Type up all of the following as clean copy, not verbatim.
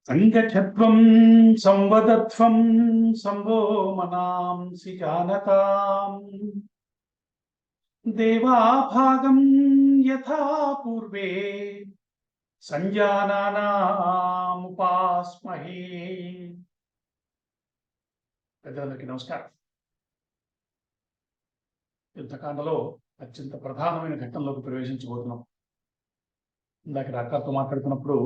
సంగఠత్వం సంవదత్వం సంవో మనాంసి జానతాం దేవాభాగం యథా పూర్వే సంజానానాముపాస్మహే. పెద్దలందరికీ నమస్కారం. యుద్ధకాండలో అత్యంత ప్రధానమైన ఘట్టంలోకి ప్రవేశించబోతున్నాం. ఇందాక డాక్టర్తో మాట్లాడుతున్నప్పుడు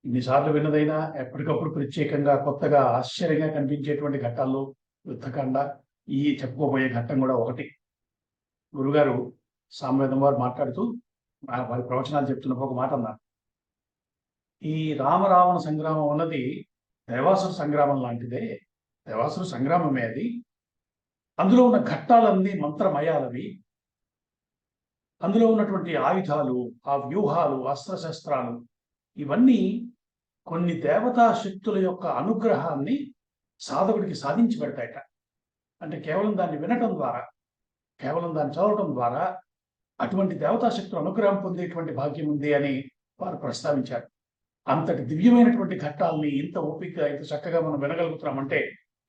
ఇన్నిసార్లు విన్నదైనా ఎప్పటికప్పుడు ప్రత్యేకంగా కొత్తగా ఆశ్చర్యంగా కనిపించేటువంటి ఘట్టాల్లో యుద్ధకాండ ఈ చెప్పుకోబోయే ఘట్టం కూడా ఒకటి. గురుగారు సామవేదం వారు మాట్లాడుతూ వారి ప్రవచనాలు చెప్తున్నప్పుడు ఒక మాట అన్నారు. ఈ రామరావణ సంగ్రామం అన్నది దేవాసుర సంగ్రామం లాంటిదే. దేవాసుర సంగ్రామమే అది. అందులో ఉన్న ఘట్టాలన్నీ మంత్రమయాలవి. అందులో ఉన్నటువంటి ఆయుధాలు, ఆ వ్యూహాలు, అస్త్రశస్త్రాలు ఇవన్నీ కొన్ని దేవతా శక్తుల యొక్క అనుగ్రహాన్ని సాధకుడికి సాధించి పెడతాయట. అంటే కేవలం దాన్ని వినటం ద్వారా, కేవలం దాన్ని చదవటం ద్వారా అటువంటి దేవతా శక్తుల అనుగ్రహం పొందేటువంటి భాగ్యం ఉంది అని వారు ప్రస్తావించారు. అంతటి దివ్యమైనటువంటి ఘట్టాలని ఇంత ఓపికగా ఇంత చక్కగా మనం వినగలుగుతున్నామంటే,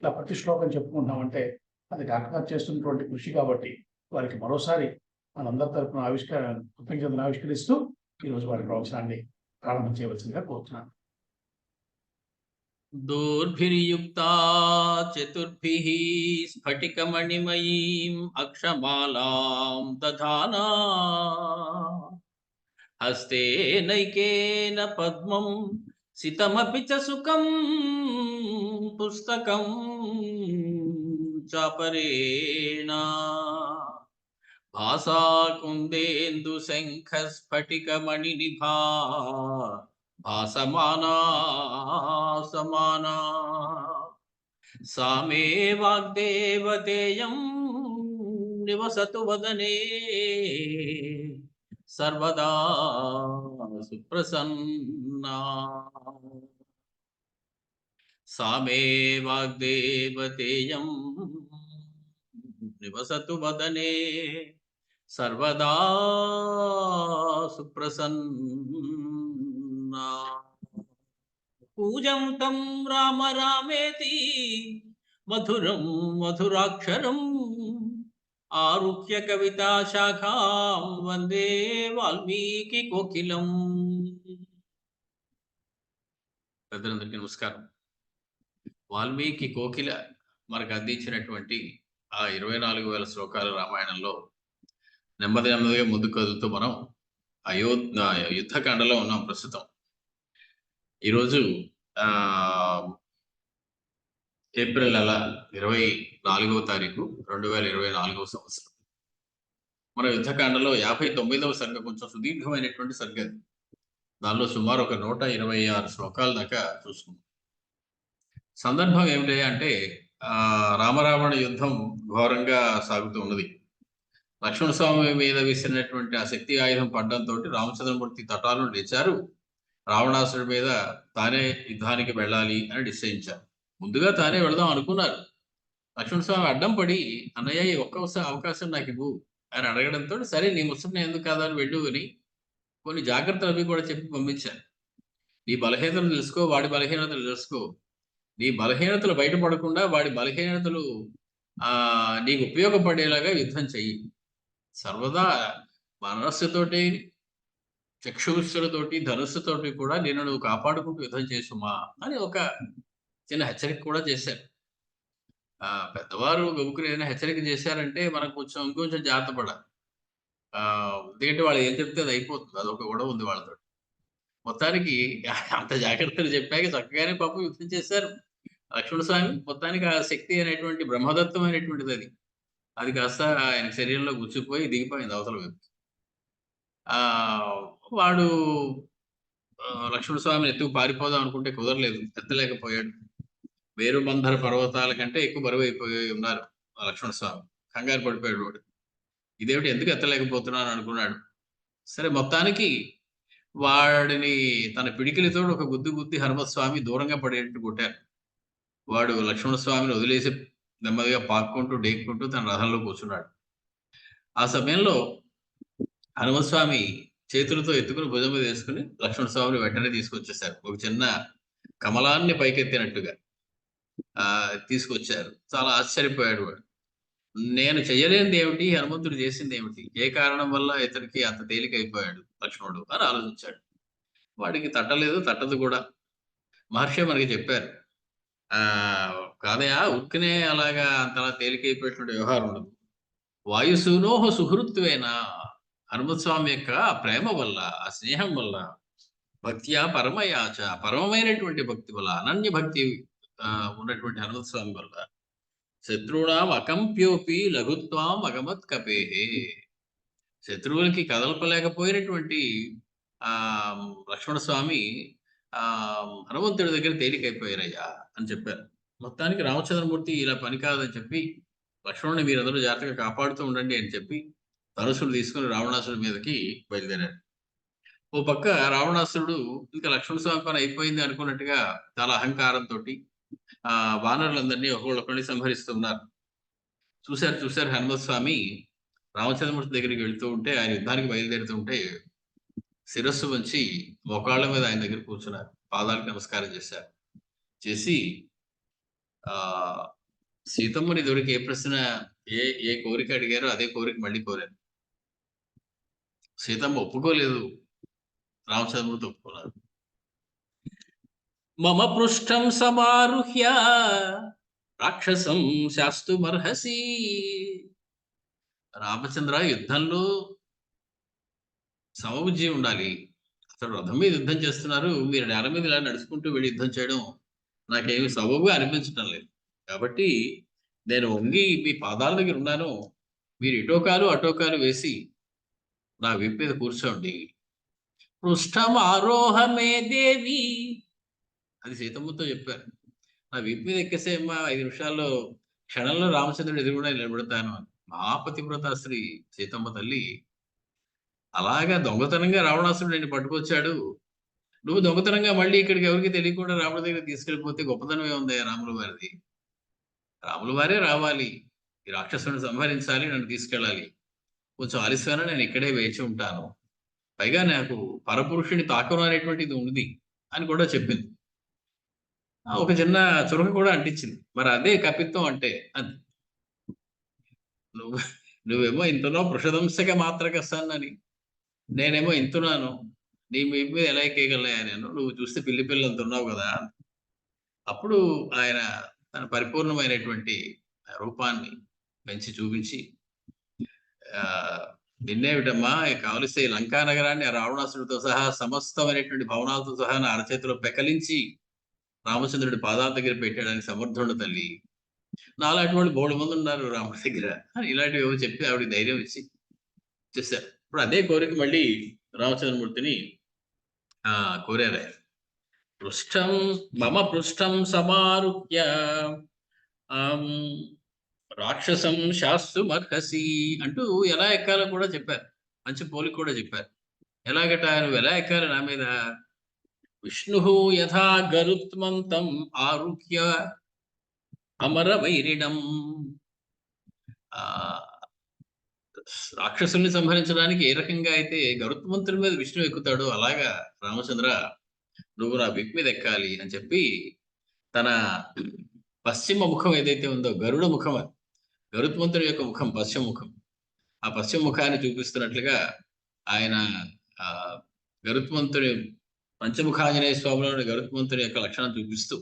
ఇలా ప్రతి శ్లోకం చెప్పుకుంటున్నామంటే అది డాక్టర్ గారు చేస్తున్నటువంటి కృషి. కాబట్టి వారికి మరోసారి మనందరి తరపున కృతజ్ఞతను ఆవిష్కరిస్తూ ఈరోజు వారి ప్రవచనాన్ని ప్రారంభం చేయవలసిందిగా కోరుతున్నాను. దోర్భిర్యుక్తా చతుర్భిః స్ఫటికమణిమయీం అక్షమాలాం దధానా హస్తే నైకేన పద్మం సితమపి చ సుఖం పుస్తకం చాపరేణ భాసా కుందేందు శంఖ స్ఫటికమణి నిభా భాసమానా సమానా సామే వాగ్దేవతేయం నివసతు వదనే సర్వదా సుప్రసన్నా. సామే వాగ్దేవతేయం నివసతు వదనే సర్వదా సుప్రసన్నా. పూజం తం రామ రామేతి మధురం మధురాక్షరం ఆరుహ్య కవితా శాఖాం వందే వాల్మీకి కోకిలం. పెద్దలందరికీ నమస్కారం. వాల్మీకి కోకిల మనకు అందించినటువంటి ఆ 24,000 శ్లోకాల రామాయణంలో నెమ్మది నెమ్మదిగా ముందుకు కదులుతూ మనం యుద్ధకాండలో ఉన్నాం ప్రస్తుతం. ఈరోజు ఏప్రిల్ నెల 24వ తారీఖు 2024వ సంవత్సరం. మన యుద్ధకాండలో 59వ సర్గ కొంచెం సుదీర్ఘమైనటువంటి సర్గ. దానిలో సుమారు ఒక 126 శ్లోకాల దాకా చూసుకున్నాం. సందర్భం ఏమిటి అంటే రామరావణ యుద్ధం ఘోరంగా సాగుతూ ఉన్నది. లక్ష్మణస్వామి మీద విసిరినటువంటి ఆ శక్తి ఆయుధం పడ్డంతో రామచంద్రమూర్తి తటాలను లేచారు. రావణాసుడి మీద తానే యుద్ధానికి వెళ్ళాలి అని నిశ్చయించారు. ముందుగా తానే వెళదాం అనుకున్నారు. లక్ష్మణస్వామి అడ్డం పడి, అన్నయ్య ఈ ఒక్క అవకాశం నాకు ఇవ్వు అని అడగడంతో, సరే నీ ముసలిని ఎందుకు కాదని వెళ్ళు అని కొన్ని జాగ్రత్తలు అవి కూడా చెప్పి పంపించారు. నీ బలహీనతలు తెలుసుకో, వాడి బలహీనతలు తెలుసుకో. నీ బలహీనతలు బయటపడకుండా వాడి బలహీనతలు నీకు ఉపయోగపడేలాగా యుద్ధం చెయ్యి. సర్వదా మనస్సుతోటి, చక్షుషులతోటి, ధనుస్సుతోటి కూడా నేను నువ్వు కాపాడుకుంటూ యుద్ధం చేసుమా అని ఒక చిన్న హెచ్చరిక కూడా చేశారు. పెద్దవారు గబుకుని ఏదైనా హెచ్చరిక చేశారంటే మనం ఇంకొంచెం జాగ్రత్త పడాలి. ఎందుకంటే వాళ్ళు ఏం చెప్తే అది అయిపోతుంది. అదొక గొడవ ఉంది వాళ్ళతో. మొత్తానికి అంత జాగ్రత్తలు చెప్పాక చక్కగానే పాపం యుద్ధం చేశారు లక్ష్మణస్వామి. మొత్తానికి ఆ శక్తి అనేటువంటి బ్రహ్మదత్తమైనటువంటిది అది కాస్త ఆయన శరీరంలో గుచ్చిపోయి దిగిపోయింది అవతల వైపు. వాడు లక్ష్మణస్వామిని ఎత్తుకు పారిపోదాం అనుకుంటే కుదరలేదు, ఎత్తలేకపోయాడు. మేరుమందర పర్వతాల కంటే ఎక్కువ బరువు అయిపోయి ఉన్నారు లక్ష్మణస్వామి. కంగారు పడిపోయాడు వాడు. ఇదేమిటి ఎందుకు ఎత్తలేకపోతున్నాను అనుకున్నాడు. సరే మొత్తానికి వాడిని తన పిడికిలితో ఒక గుద్ది హనుమస్వామి దూరంగా పడేట్టు కొట్టారు. వాడు లక్ష్మణస్వామిని వదిలేసి నెమ్మదిగా పాక్కుంటూ డేక్కుంటూ తన రథంలో కూర్చున్నాడు. ఆ సమయంలో హనుమస్వామి చేతులతో ఎత్తుకుని భుజం మీద వేసుకుని లక్ష్మణస్వామిని వెంటనే తీసుకొచ్చేశారు. ఒక చిన్న కమలాన్ని పైకెత్తినట్టుగా తీసుకొచ్చారు. చాలా ఆశ్చర్యపోయాడు వాడు. నేను చెయ్యలేనిది ఏమిటి? హనుమంతుడు చేసింది ఏమిటి? ఏ కారణం వల్ల ఇతనికి అంత తేలికైపోయాడు లక్ష్మణుడు అని ఆలోచించాడు. వాడికి తట్టలేదు, తట్టదు కూడా. మహర్షి మనకి చెప్పారు. కాదయా ఉరికనే అలాగా అంతలా తేలికైపోయేటువంటి వ్యవహారం ఉండదు. వాయుసూనోహ సుహృత్వేనా హనుమత్ స్వామి యొక్క ప్రేమ వల్ల, ఆ స్నేహం వల్ల, భక్త్యా పరమయాచ పరమమైనటువంటి భక్తి వల్ల, అనన్య భక్తి ఉన్నటువంటి హనుమత్ స్వామి వల్ల శత్రువునాం అకంప్యోపి లఘుత్వాం అగమత్ కపేహే శత్రువులకి కదలపలేకపోయినటువంటి ఆ లక్ష్మణ స్వామి హనుమంతుడి దగ్గర తేలికైపోయారయ్యా అని చెప్పారు. మొత్తానికి రామచంద్రమూర్తి ఇలా పని కాదని చెప్పి లక్ష్మణుని మీరందరూ జాగ్రత్తగా కాపాడుతూ ఉండండి అని చెప్పి ధనుసులు తీసుకుని రావణాసురుడి మీదకి బయలుదేరాడు. ఓ పక్క రావణాసురుడు ఇంకా లక్ష్మణ స్వామి పని అయిపోయింది అనుకున్నట్టుగా చాలా అహంకారంతో వానరులందరినీ ఒకళ్ళొకరిని సంహరిస్తున్నారు. చూశారు హనుమత్ స్వామి రామచంద్రమూర్తి దగ్గరికి వెళ్తూ ఉంటే, ఆయన యుద్ధానికి బయలుదేరుతూ ఉంటే శిరస్సు వంచి మోకాళ్ళ మీద ఆయన దగ్గర కూర్చున్నారు. పాదాలకు నమస్కారం చేశారు. చేసి సీతమ్మని దొరికి ఏ ప్రశ్న ఏ కోరిక అడిగారో అదే కోరిక మళ్ళీ కోరారు. సీతమ్మ ఒప్పుకోలేదు, రామచంద్రమూర్తి ఒప్పుకున్నారు. మమ పృష్ఠం సమారుహ్య రాక్షసం శాస్తుమర్హసి రామచంద్ర యుద్ధంలో సమబుద్ధి ఉండాలి. అసలు రథం మీద యుద్ధం చేస్తున్నారు, మీరు నేల మీద ఇలా నడుచుకుంటూ వెళ్ళి యుద్ధం చేయడం నాకేమి సబబుగా అనిపించటం లేదు. కాబట్టి నేను వంగి మీ పాదాల దగ్గర ఉన్నాను, మీరు ఇటోకాలు అటోకాలు వేసి నా వీపు మీద కూర్చోండి. పృష్ఠం ఆరోహమే దేవి అది సీతమ్మతో చెప్పారు. నా వీపు మీద ఎక్కేసేమ్మా 5 నిమిషాల్లో క్షణంలో రామచంద్రుడు ఎదురుగుండా నిలబెడతాను అని. మహాపతివ్రత శ్రీ సీతమ్మ తల్లి అలాగా దొంగతనంగా రావణాసురుడు నిన్ను పట్టుకొచ్చాడు, నువ్వు దొంగతనంగా మళ్ళీ ఇక్కడికి ఎవరికి తెలియకుండా రాముడి దగ్గర తీసుకెళ్ళిపోతే గొప్పతనం ఏముంది రాముల వారిది? రాముల వారే రావాలి, ఈ రాక్షసుని సంహరించాలి, నన్ను తీసుకెళ్ళాలి. కొంచెం ఆలస్యమైనా నేను ఇక్కడే వేచి ఉంటాను. పైగా నాకు పరపురుషుని తాకడం అనేటువంటిది ఉంది అని కూడా చెప్పింది. ఒక చిన్న చురక కూడా అంటించింది. మరి అదే కపిత్వం అంటే అది. నువ్వేమో ఇంతలో పృషదంశక మాత్రక సన్నని, నేనేమో ఇంతున్నాను, నీ మీద ఎలా ఎక్కేయగలయా నేను? నువ్వు చూస్తే పిల్లి పిల్లలంత ఉన్నావు కదా. అప్పుడు ఆయన తన పరిపూర్ణమైనటువంటి రూపాన్ని పెంచి చూపించి, నిన్నేమిటమ్మా కావలిస్తే లంకా నగరాన్ని రావణాసుడితో సహా సమస్తమైనటువంటి భవనాలతో సహా నా అరచేతిలో పెకలించి రామచంద్రుడి పాదాల దగ్గర పెట్టాడని సమర్థుడు తల్లి. నాలాంటి వాళ్ళు బోడు మంది ఉన్నారు రాముడి దగ్గర అని ఇలాంటివి ఏవో చెప్పి ఆవిడ ధైర్యం ఇచ్చి చేశారు. ఇప్పుడు అదే కోరిక మళ్ళీ రామచంద్రమూర్తిని కోరారు. పృష్ఠం మమ పృష్ఠం సమారుహ్య రాక్షసం శాస్తుమర్హసి అంటూ ఎలా ఎక్కాలో కూడా చెప్పారు. మంచి పోలిక కూడా చెప్పారు. ఎలాగట నువ్వు ఎలా ఎక్కాలి నా మీద? విష్ణు యథా గరుత్మంతం ఆరుహ్య అమర వైరిణం. రాక్షసుల్ని సంహరించడానికి ఏ రకంగా అయితే గరుత్మంతుడి మీద విష్ణు ఎక్కుతాడో అలాగా రామచంద్ర నువ్వు నా వీపు మీద ఎక్కాలి అని చెప్పి తన పశ్చిమ ముఖం ఏదైతే ఉందో గరుడ ముఖం, గరుత్మంతుడి యొక్క ముఖం పశ్చిమ ముఖం, ఆ పశ్చిమ ముఖాన్ని చూపిస్తున్నట్లుగా ఆయన గరుత్మంతుడి పంచముఖాంజనేయ స్వామిలోని గరుత్మంతుడి యొక్క లక్షణం చూపిస్తూ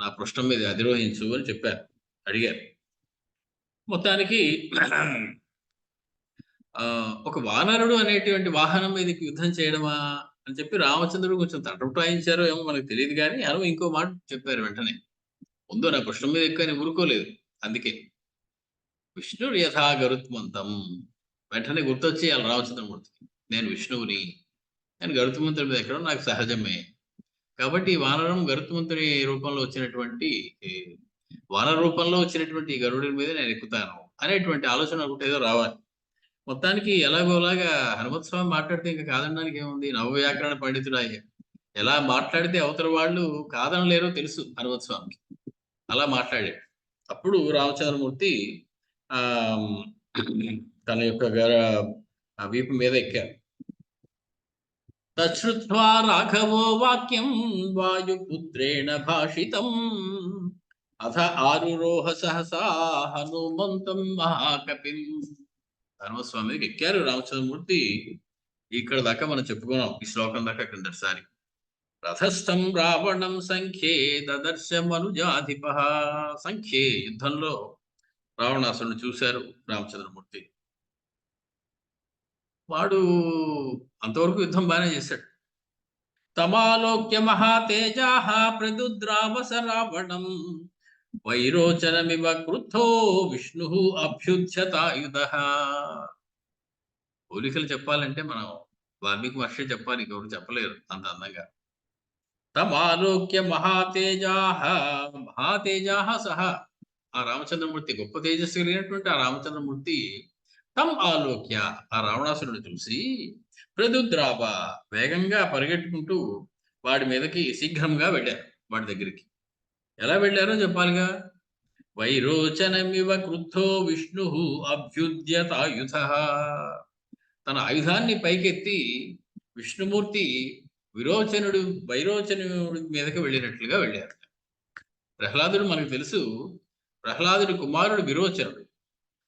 నా పృష్ఠం మీద అధిరోహించు అని చెప్పారు, అడిగారు. మొత్తానికి ఒక వానరుడు అనేటువంటి వాహనం మీదకి యుద్ధం చేయడమా అని చెప్పి రామచంద్రుడు కొంచెం తటపటాయించారో ఏమో మనకు తెలియదు, కానీ అను ఇంకో మాట చెప్పారు వెంటనే. ముందు నా పృష్ఠం మీద ఎక్కువ ఊరుకోలేదు. అందుకే విష్ణుడు యథా గరుత్మంతం వెంటనే గుర్తొచ్చి అలా రామచంద్రమూర్తికి, నేను విష్ణువుని, నేను గరుత్మంతుడి మీద ఎక్కడం నాకు సహజమే. కాబట్టి వానరం గరుత్మంతుడి రూపంలో వచ్చినటువంటి వానర రూపంలో వచ్చినటువంటి గరుడి మీద నేను ఎక్కుతాను అనేటువంటి ఆలోచన ఒకటి ఏదో రావాలి. మొత్తానికి ఎలాగోలాగా హనుమత్ స్వామి మాట్లాడితే ఇంకా కాదనడానికి ఏముంది? నవవ్యాకరణ పండితుడు అయ్యా, ఎలా మాట్లాడితే అవతల వాళ్ళు కాదనలేరో తెలుసు హనుమత్ స్వామికి. అలా మాట్లాడాడు. అప్పుడు రామచంద్రమూర్తి తన యొక్క వీపు మీద ఎక్కారు. తచ్చుత్వా రాఘవో వాక్యం వాయుపుత్రేణ భాషితం అథ ఆరురోహ సహసా హనుమంతం మహాకపిం. హనుమస్వామికి ఎక్కారు రామచంద్రమూర్తి. ఇక్కడ దాకా మనం చెప్పుకున్నాం, ఈ శ్లోకం దాకా కిందసారి. రథస్థం రావణం సంఖ్యే దదర్శ మనుజాధిప. సంఖ్యే యుద్ధంలో రావణాసురుని చూశారు రామచంద్రమూర్తి. వాడు అంతవరకు యుద్ధం బాగానే చేశాడు. తమాలోక్య మహాతేజాః ప్రదుద్రావస రావణం వైరోచనమివ క్రుద్ధో విష్ణు అభ్యుధ్యతాయుధః. పోలికలు చెప్పాలంటే మనం వాల్మీకి మహర్షి చెప్పాలి, ఇంకొకరు చెప్పలేరు అంత అందంగా. తమాలోక్య మహాతేజాః సహ, ఆ రామచంద్రమూర్తి గొప్ప తేజస్సు కలిగినటువంటి ఆ రామచంద్రమూర్తి తం ఆలోక్య, ఆ రావణాసురుని చూసి ప్రదుద్రాబ, వేగంగా పరిగెట్టుకుంటూ వాడి మీదకి శీఘ్రంగా వెళ్ళారు. వాడి దగ్గరికి ఎలా వెళ్ళారో చెప్పాలిగా. వైరోచనమివ క్రుద్ధో విష్ణు అభ్యుద్యతాయుధః. తన ఆయుధాన్ని పైకెత్తి విష్ణుమూర్తి వైరోచనుడి మీదకి వెళ్ళినట్లుగా వెళ్ళారు. ప్రహ్లాదుడు మనకు తెలుసు, ప్రహ్లాదుడి కుమారుడు విరోచనుడు.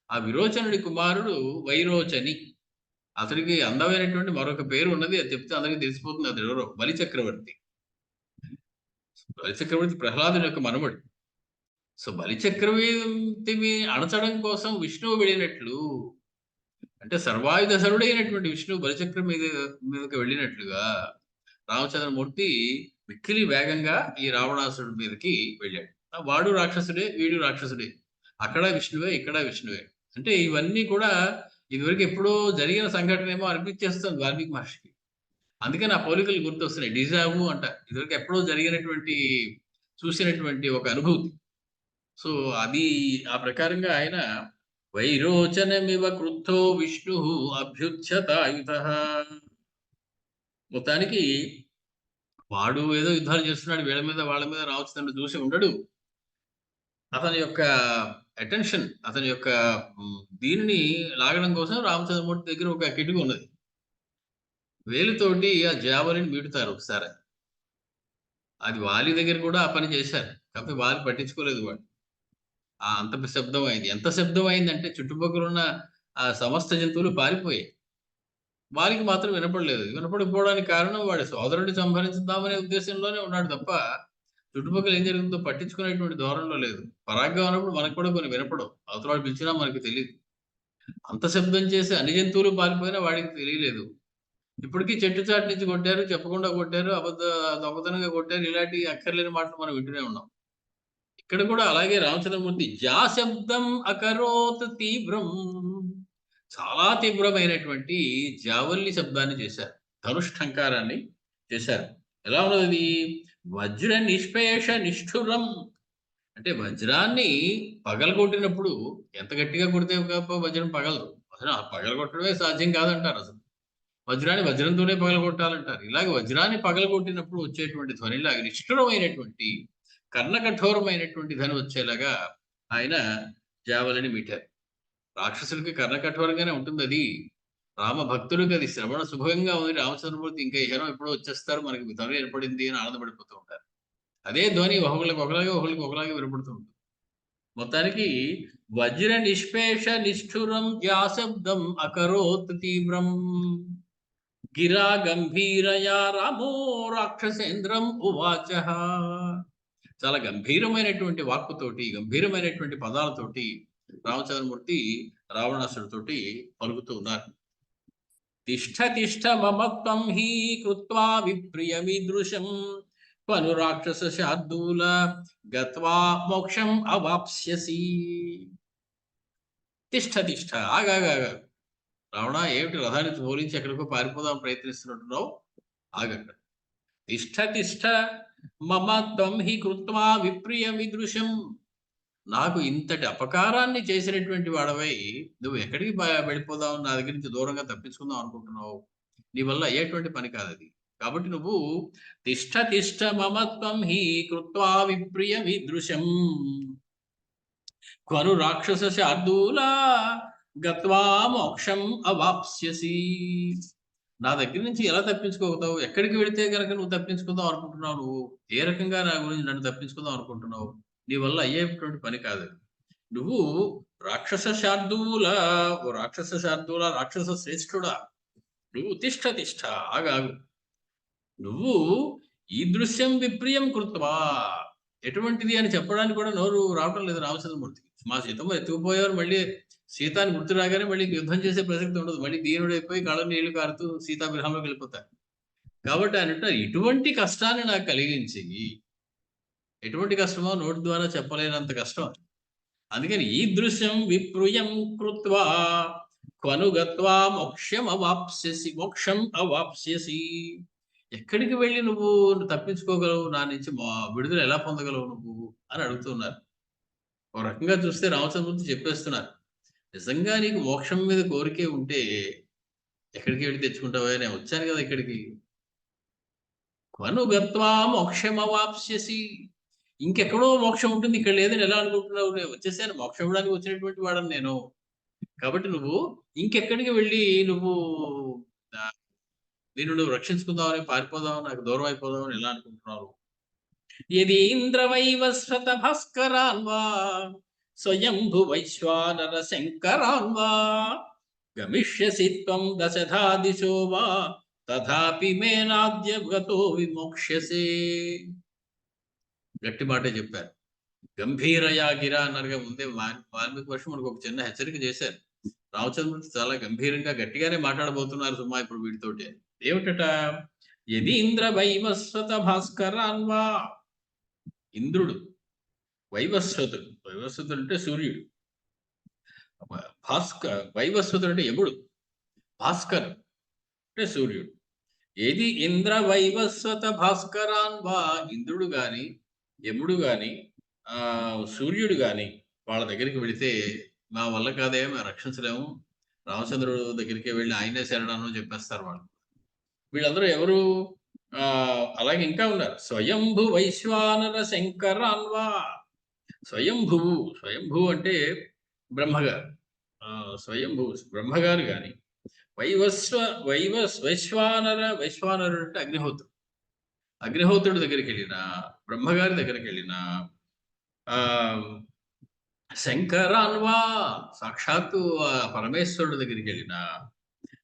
ఆ విరోచనుడి కుమారుడు వైరోచని. అతడికి అందమైనటువంటి మరొక పేరు ఉన్నది, అది చెప్తే అందరికీ తెలిసిపోతుంది. అది ఎవరో, బలిచక్రవర్తి. బలిచక్రవర్తి ప్రహ్లాదుని యొక్క మనవడు. సో బలిచక్రవర్తిని అణచడం కోసం విష్ణువు వెళ్ళినట్లు, అంటే సర్వాయుధరుడైనటువంటి విష్ణువు బలిచక్రం మీదకి వెళ్ళినట్లుగా రామచంద్రమూర్తి మిక్కిలి వేగంగా ఈ రావణాసురుడి మీదకి వెళ్ళాడు. వాడు రాక్షసుడే, వీడు రాక్షసుడే. అక్కడ విష్ణువే, ఇక్కడ విష్ణువే. అంటే ఇవన్నీ కూడా ఇదివరకు ఎప్పుడో జరిగిన సంఘటన ఏమో అనిపించేస్తుంది వాల్మీకి మహర్షికి. అందుకని ఆ పోలికలు గుర్తొస్తున్నాయి. డిజావు అంట, ఇదివరకు ఎప్పుడో చూసినటువంటి ఒక అనుభూతి. సో అది ఆ ప్రకారంగా ఆయన వైరోచనమివ క్రుద్ధో విష్ణు అభ్యుచ్ఛతాయుధః. మొత్తానికి వాడు ఏదో యుద్ధాలు చేస్తున్నాడు, వీళ్ళ మీద వాళ్ళ మీద రామచంద్రుడు చూసి ఉండడు. అతని యొక్క అటెన్షన్, అతని యొక్క దీనిని లాగడం కోసం రామచంద్రమూర్తి దగ్గర ఒక కిటుకు ఉన్నది. వేలుతోటి ఆ జావలిని మీటుతారు ఒకసారి. అది వాలి దగ్గర కూడా ఆ పని చేశారు, కాకపోతే వాలి పట్టించుకోలేదు. వాడు అంత శబ్దం అయింది. ఎంత శబ్దం అయిందంటే చుట్టుపక్కల ఉన్న ఆ సమస్త జంతువులు పారిపోయాయి. వారికి మాత్రం వినపడలేదు. వినపడిపోవడానికి కారణం వాడి సోదరుడిని సంహరించుదామనే ఉద్దేశంలోనే ఉన్నాడు తప్ప చుట్టుపక్కల ఏం జరుగుతుందో పట్టించుకునేటువంటి ధోరణిలో లేదు. పరాగ్గా ఉన్నప్పుడు మనకు కూడా కొన్ని వినపడవు, అవతల వాడు పిలిచినా మనకి తెలియదు. అంత శబ్దం చేసి అన్ని జంతువులు పారిపోయినా వాడికి తెలియలేదు. ఇప్పటికీ చెట్టు చాటు నుంచి కొట్టారు, చెప్పకుండా కొట్టారు, దొంగతనంగా కొట్టారు, ఇలాంటి అక్కర్లేని మాటలు మనం వింటూనే ఉన్నాం. ఇక్కడ కూడా అలాగే రామచంద్రమూర్తి జా శబ్దం అకరోత్ తీవ్రం, చాలా తీవ్రమైనటువంటి జావల్లి శబ్దాన్ని చేశారు, ధనుష్ఠంకారాన్ని చేశారు. ఎలా ఉన్నది? వజ్ర నిష్పేష నిష్ఠురం, అంటే వజ్రాన్ని పగలగొట్టినప్పుడు ఎంత గట్టిగా కొడితే వజ్రం పగలదు. పగలగొట్టడమే సాధ్యం కాదంటారు. అసలు వజ్రాన్ని వజ్రంతోనే పగలగొట్టాలంటారు. ఇలాగ వజ్రాన్ని పగలగొట్టినప్పుడు వచ్చేటువంటి ధ్వనిలాగా నిష్ఠురమైనటువంటి కర్ణకఠోరమైనటువంటి ధ్వని వచ్చేలాగా ఆయన జావలిని మీటారు. రాక్షసులకి కర్ణకఠోరంగానే ఉంటుంది అది. రామ భక్తుడికి అది శ్రవణ శుభంగా ఉంది. రామచంద్రమూర్తి ఇంకా ఈ జనం ఎప్పుడో వచ్చేస్తారు, మనకి ధ్వని ఏర్పడింది అని ఆనందపడిపోతూ ఉంటారు. అదే ధ్వని ఒకరికి ఒకలాగే వినపడుతూ ఉంటుంది. మొత్తానికి వజ్ర నిష్పేష నిష్ఠురం యాశబ్దం అకరోత్ తీవ్రం గిరా గంభీరయా రామో రాక్షసేంద్రం ఉవాచ. చాలా గంభీరమైనటువంటి వాక్కుతోటి, గంభీరమైనటువంటి పదాలతోటి రామచంద్రమూర్తి రావణాసుడితోటి పలుకుతూ ఉన్నారు. తిష్ఠ తిష్ఠ మమత్వం హి కృత్వా విప్రియమిదృశం పను రాక్షస శార్దూల గత్వా మోక్షం అవాప్స్యసి. తిష్ఠ తిష్ఠ, ఆగాగా. రావణ, ఏమిటి రథాన్ని తోలించి ఎక్కడికో పారిపోదాం ప్రయత్నిస్తున్నట్టున్నావు? ఆగక్కడ. తిష్ఠ తిష్ఠ మమ త్వం హి కృత్వా విప్రియమిదృశం, నాకు ఇంతటి అపకారాన్ని చేసినటువంటి వాడవై నువ్వు ఎక్కడికి వెళ్ళిపోదావు, నా దగ్గర నుంచి దూరంగా తప్పించుకుందాం అనుకుంటున్నావు? నీ వల్ల అయ్యేటువంటి పని కాదు అది. కాబట్టి నువ్వు తిష్ఠ తిష్ఠ మమ త్వం హి కృత్వా విప్రియమిదృశం క్వను రాక్షస శార్దూల గత్వా మోక్షం అవాప్స్యసి. నా దగ్గర నుంచి ఎలా తప్పించుకోగలుగుతావు? ఎక్కడికి వెళితే గనక నువ్వు తప్పించుకుందాం అనుకుంటున్నావు నువ్వు? ఏ రకంగా నా గురించి నన్ను తప్పించుకుందాం అనుకుంటున్నావు? నీ వల్ల అయ్యేటువంటి పని కాదది. నువ్వు రాక్షస శార్దూల ఓ రాక్షస శార్దూల రాక్షస శ్రేష్ఠుడా! నువ్వు తిష్ఠ తిష్ఠ ఆగాగు. నువ్వు ఈదృశ్యం విప్రియం కృత్వా ఎటువంటిది అని చెప్పడానికి కూడా నోరు రావటం లేదు రామచంద్రమూర్తికి. మా సీతమ్మ ఎత్తుకుపోయారు మళ్ళీ సీతాని గుర్తు రాగానే మళ్ళీ యుద్ధం చేసే ప్రసక్తి ఉండదు. మళ్ళీ దీనుడైపోయి కళ్ళ నీళ్లు కారుతూ సీతావిరహంలోకి వెళ్ళిపోతారు. కాబట్టి ఆయన అంటారు, ఇటువంటి కష్టాన్ని నాకు కలిగించి ఎటువంటి కష్టమో నోటి ద్వారా చెప్పలేనంత కష్టం అది. అందుకని ఈదృశ్యం విప్రుయం కృత్వా క్వను గత్వా మోక్షం అవాప్స్యసి. ఎక్కడికి వెళ్ళి నువ్వు తప్పించుకోగలవు? నా నుంచి విడుదల ఎలా పొందగలవు నువ్వు అని అడుగుతున్నారు. ఒక రకంగా చూస్తే రామచంద్రమూర్తి చెప్పేస్తున్నారు, నిజంగా నీకు మోక్షం మీద కోరికే ఉంటే ఎక్కడికి వెళ్ళి తెచ్చుకుంటావా? నేను వచ్చాను కదా ఇక్కడికి. క్వను గత్వా మోక్షమవాప్స్యసి. ఇంకెక్కడో మోక్షం ఉంటుంది, ఇక్కడ లేదని ఎలా అనుకుంటున్నావు? నేను వచ్చేసాను, మోక్షం ఇవ్వడానికి వచ్చినటువంటి వాడని నేను. కాబట్టి నువ్వు ఇంకెక్కడికి వెళ్ళి నువ్వు నిన్ను నువ్వు రక్షించుకుందామని, పారిపోదామని, నాకు దూరం అయిపోదామని ఎలా అనుకుంటున్నావు? యదీంద్రవైవస్వత భాస్కరాన్వా స్వయంభు వైశ్వానర శంకరాన్వా గమిష్యసి త్వం దశధా దిశో వా తథాపి మేనాద్య గతో విమోక్ష్యసే. గట్టి మాటే చెప్పారు. గంభీరయా గిరా అన్నారుగా ముందే. వాల్మీకి వర్షం మనకు ఒక చిన్న హెచ్చరిక చేశారు. రామచంద్రమూర్తి చాలా గంభీరంగా గట్టిగానే మాట్లాడబోతున్నారు సుమా ఇప్పుడు వీటితోటి. ఏమిటట? యదీంద్ర వైవస్వత భాస్కరాన్వా. ఇంద్రుడు వైవస్వతుడు. వైవస్వతుడు అంటే సూర్యుడు. వైవస్వతుడు అంటే యముడు. భాస్కర్ అంటే సూర్యుడు. ఏది ఇంద్ర వైవస్వత భాస్కరాన్వా. ఇంద్రుడు గాని యముడు గాని సూర్యుడు గాని వాళ్ళ దగ్గరికి వెళితే మా వల్ల కాదే, మేము రక్షించలేము, రామచంద్రుడు దగ్గరికి వెళ్ళి ఆయనే శరణను చెప్పేస్తారు వాళ్ళు. వీళ్ళందరూ ఎవరు? అలాగే ఇంకా ఉన్నారు. స్వయంభు వైశ్వానర శంకరాన్వా. స్వయంభువు. స్వయంభువు అంటే బ్రహ్మగారు. స్వయంభు బ్రహ్మగారు గాని వైశ్వానరుడు అంటే అగ్నిహోత్రుడు. అగ్నిహోత్రుడి దగ్గరికి వెళ్ళినా, బ్రహ్మగారి దగ్గరికి వెళ్ళినా, శంకరాన్వా సాక్షాత్తు పరమేశ్వరుడు దగ్గరికి వెళ్ళినా,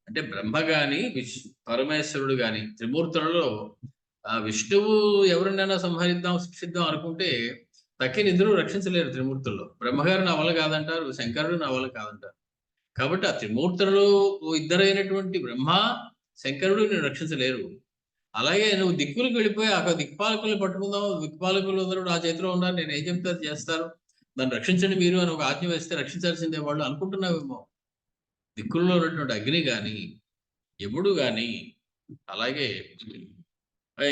అంటే బ్రహ్మ గాని పరమేశ్వరుడు గాని త్రిమూర్తులలో విష్ణువు ఎవరినైనా సంహరిద్దాం, శిక్షిద్దాం అనుకుంటే తక్కిన ఇద్దరు రక్షించలేరు త్రిమూర్తుల్లో. బ్రహ్మగారు నా వల్ల కాదంటారు, శంకరుడు నా వల్ల కాదంటారు. కాబట్టి ఆ త్రిమూర్తులలో ఇద్దరైనటువంటి బ్రహ్మ శంకరుడు నేను రక్షించలేరు. అలాగే నువ్వు దిక్కులకు వెళ్ళిపోయి అక్కడ దిక్పాలకుల్ని పట్టుకుందాం, దిక్పాలకులు అందరూ నా చేతిలో ఉన్నారు, నేను ఏం చెప్తే అది చేస్తారు, దాన్ని రక్షించండి మీరు అని ఒక ఆజ్ఞ వేస్తే రక్షించాల్సిందే వాళ్ళు అనుకుంటున్నావేమో. దిక్కుల్లో ఉన్నటువంటి అగ్ని గాని, యముడు గాని, అలాగే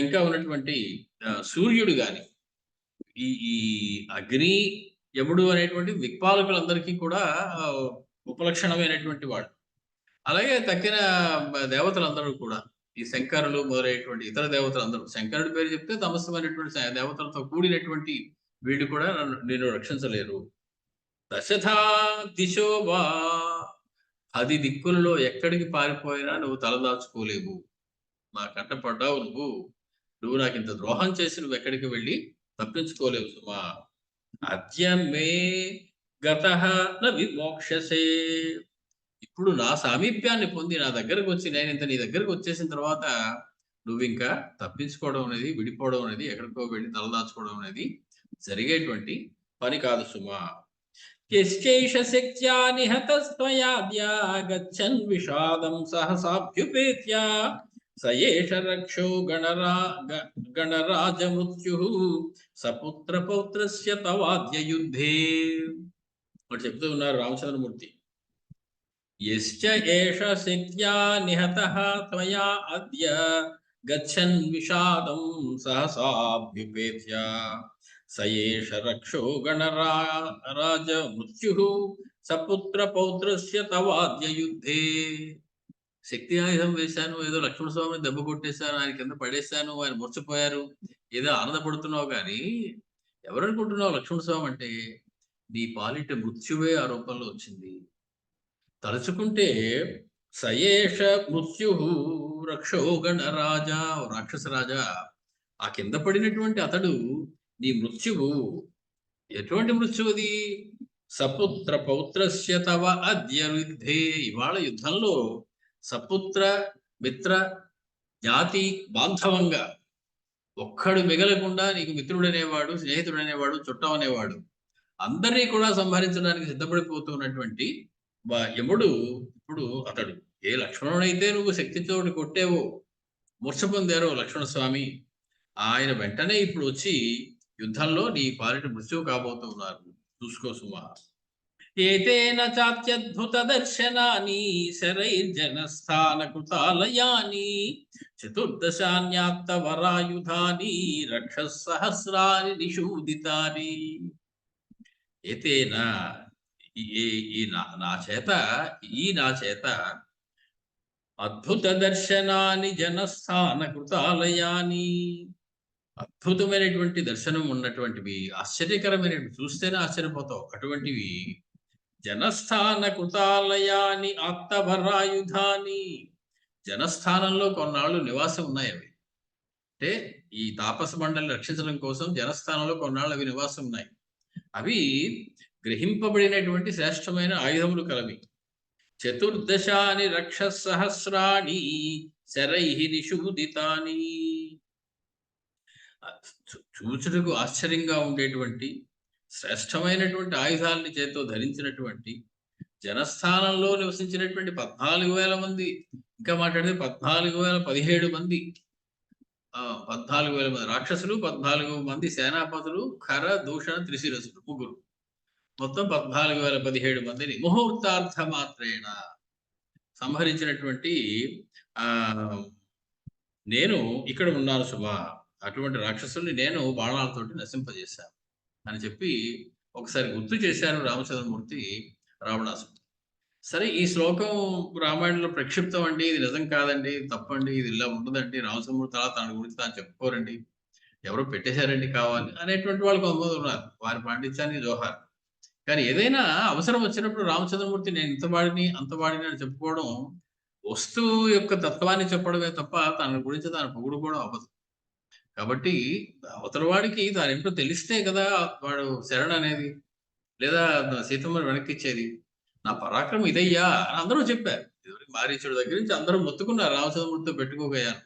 ఇంకా ఉన్నటువంటి సూర్యుడు గాని, ఈ ఈ అగ్ని యముడు అనేటువంటి దిక్పాలకులందరికీ కూడా ఉపలక్షణమైనటువంటి వాడు. అలాగే తక్కిన దేవతలందరూ కూడా, ఈ శంకరులు మొదలైనటువంటి ఇతర దేవతలందరూ, శంకరుడి పేరు చెప్తే సమస్తమైనటువంటి దేవతలతో కూడినటువంటి వీళ్ళు కూడా నేను రక్షించలేరు. దశధా దిశో వా. 10 దిక్కులలో ఎక్కడికి పారిపోయినా నువ్వు తలదాచుకోలేవు. నా కంట పడ్డావు నువ్వు నాకు ఇంత ద్రోహం చేసి నువ్వు ఎక్కడికి వెళ్ళి తప్పించుకోలేవు సుమా. అద్య మే గతః న విమోక్షసే. ఇప్పుడు నా సామీప్యాన్ని పొంది నా దగ్గరకు వచ్చి నేను ఇంత నీ దగ్గరకు వచ్చేసిన తర్వాత నువ్వు ఇంకా తప్పించుకోవడం అనేది, విడిపోవడం అనేది, ఎక్కడికో వెళ్ళి తలదాచుకోవడం అనేది జరిగేటువంటి పని కాదు సుమా. యశ్చైష శక్త్యా నిహతస్త్వయాద్య గచ్చన్ విషాదం సహసాభ్యుపేత్య సయేష రక్షో గణరాజ మృత్యుః సపుత్ర పౌత్రస్య తవాద్య యుద్ధే. వాడు చెప్తూ ఉన్నారు రామచంద్రమూర్తి. యశ్చ ఏష శక్త్యా నిహతః త్వయా అద్య గచ్చన్ విషాదం సహసాభ్యుపేత్య సయేష రక్షో గణరాజ మృత్యుః సపుత్ర పౌత్రస్య తవాద్య యుద్ధే. శక్తి ఆయుధం వేశాను, ఏదో లక్ష్మణ స్వామిని దెబ్బ కొట్టేశాను, ఆయన కింద పడేశాను, ఆయన మూర్చపోయారు, ఏదో ఆనందపడుతున్నావు కానీ ఎవరనుకుంటున్నావు లక్ష్మణ స్వామి అంటే? నీ పాలిట మృత్యువే ఆ రూపంలో వచ్చింది. తలుచుకుంటే సయేష మృత్యు రక్షోగణ రాజా, ఓ రాక్షస రాజా, ఆ కింద పడినటువంటి అతడు నీ మృత్యువు. ఎటువంటి మృత్యువు అది? సపుత్ర పౌత్రస్య తవ అద్య యుద్ధే, ఇవాళ యుద్ధంలో సపుత్ర మిత్ర జ్ఞాతి బాంధవంగా ఒక్కడు మిగలకుండా నీకు మిత్రుడనేవాడు, స్నేహితుడనేవాడు, చుట్టం అనేవాడు అందరినీ కూడా సంహరించడానికి సిద్ధపడిపోతున్నటువంటి యముడు ఇప్పుడు అతడు. ఏ లక్ష్మణుడైతే నువ్వు శక్తితోటి కొట్టేవో, మూర్ఛ పొందారో లక్ష్మణస్వామి, ఆయన వెంటనే ఇప్పుడు వచ్చి యుద్ధంలో నీ పాలిట మృత్యువు కాబోతున్నారు. చూసుకో సుమా. ఏతేన చాత్యద్భుత దర్శనాని శరైర్జనస్థాన కృతాలయాని చతుర్దశాన్యాత్త వరాయుధాని రక్షసహస్రాని నిషూదితాని. ఏతేన నా చేత అద్భుత దర్శనాని జనస్థాన కృతాలయాని, అద్భుతమైనటువంటి దర్శనం ఉన్నటువంటివి, ఆశ్చర్యకరమైనటువంటి, చూస్తేనే ఆశ్చర్యపోతావు అటువంటివి జనస్థాన కృతాలయాని ఆత్తవరాయుధాని, జనస్థానంలో కొన్నాళ్ళు నివాసం ఉన్నాయి అవి. అంటే ఈ తాపస మండలిని రక్షించడం కోసం జనస్థానంలో కొన్నాళ్ళు అవి నివాసం ఉన్నాయి. అవి గ్రహింపబడినటువంటి శ్రేష్టమైన ఆయుధములు కలవి. చతుర్దశాని రక్షసహస్రాణి శరైహి నిషూదితాని, చూచుటకు ఆశ్చర్యంగా ఉండేటువంటి శ్రేష్టమైనటువంటి ఆయుధాలని చేతితో ధరించినటువంటి జనస్థానంలో నివసించినటువంటి 14,000 మంది, ఇంకా మాట్లాడితే 14,017 మంది, 14,000 మంది రాక్షసులు, 14 మంది సేనాపతులు, ఖర దూషణ త్రిశిరసులు, ముగ్గురు, మొత్తం 14,017 మందిని ముహూర్తార్థ మాత్రేణ సంహరించినటువంటి నేను ఇక్కడ ఉన్నాను శుభా. అటువంటి రాక్షసుల్ని నేను బాణాలతోటి నశింపజేశాను అని చెప్పి ఒకసారి గుర్తు చేశారు రామచంద్రమూర్తి రావణాసుడు. సరే, ఈ శ్లోకం రామాయణంలో ప్రక్షిప్తం అండి, ఇది నిజం కాదండి, తప్పండి, ఇది ఇలా ఉండదండి, రామచంద్రమూర్తి అలా తన గురించి తాను చెప్పుకోరండి, ఎవరో పెట్టేశారండి కావాలి అనేటువంటి వాళ్ళు కొంతమంది ఉన్నారు. వారి పాండిత్యానికి జోహార్. కానీ ఏదైనా అవసరం వచ్చినప్పుడు రామచంద్రమూర్తి నేను ఇంత వాడిని అంత వాడిని అని చెప్పుకోవడం వస్తువు యొక్క తత్వాన్ని చెప్పడమే తప్ప తన గురించి తాను పొగుడుకోవడం అవ్వదు. కాబట్టి అవతల వాడికి దాని ఏంటో తెలిస్తే కదా వాడు శరణ అనేది, లేదా సీతమ్మని వెనక్కిచ్చేది. నా పరాక్రమం ఇదయ్యా అని అందరూ చెప్పారు. మారీచుడి దగ్గర నుంచి అందరూ మొత్తుకున్నారు రామచంద్రమూర్తితో పెట్టుకోగయ్యాను.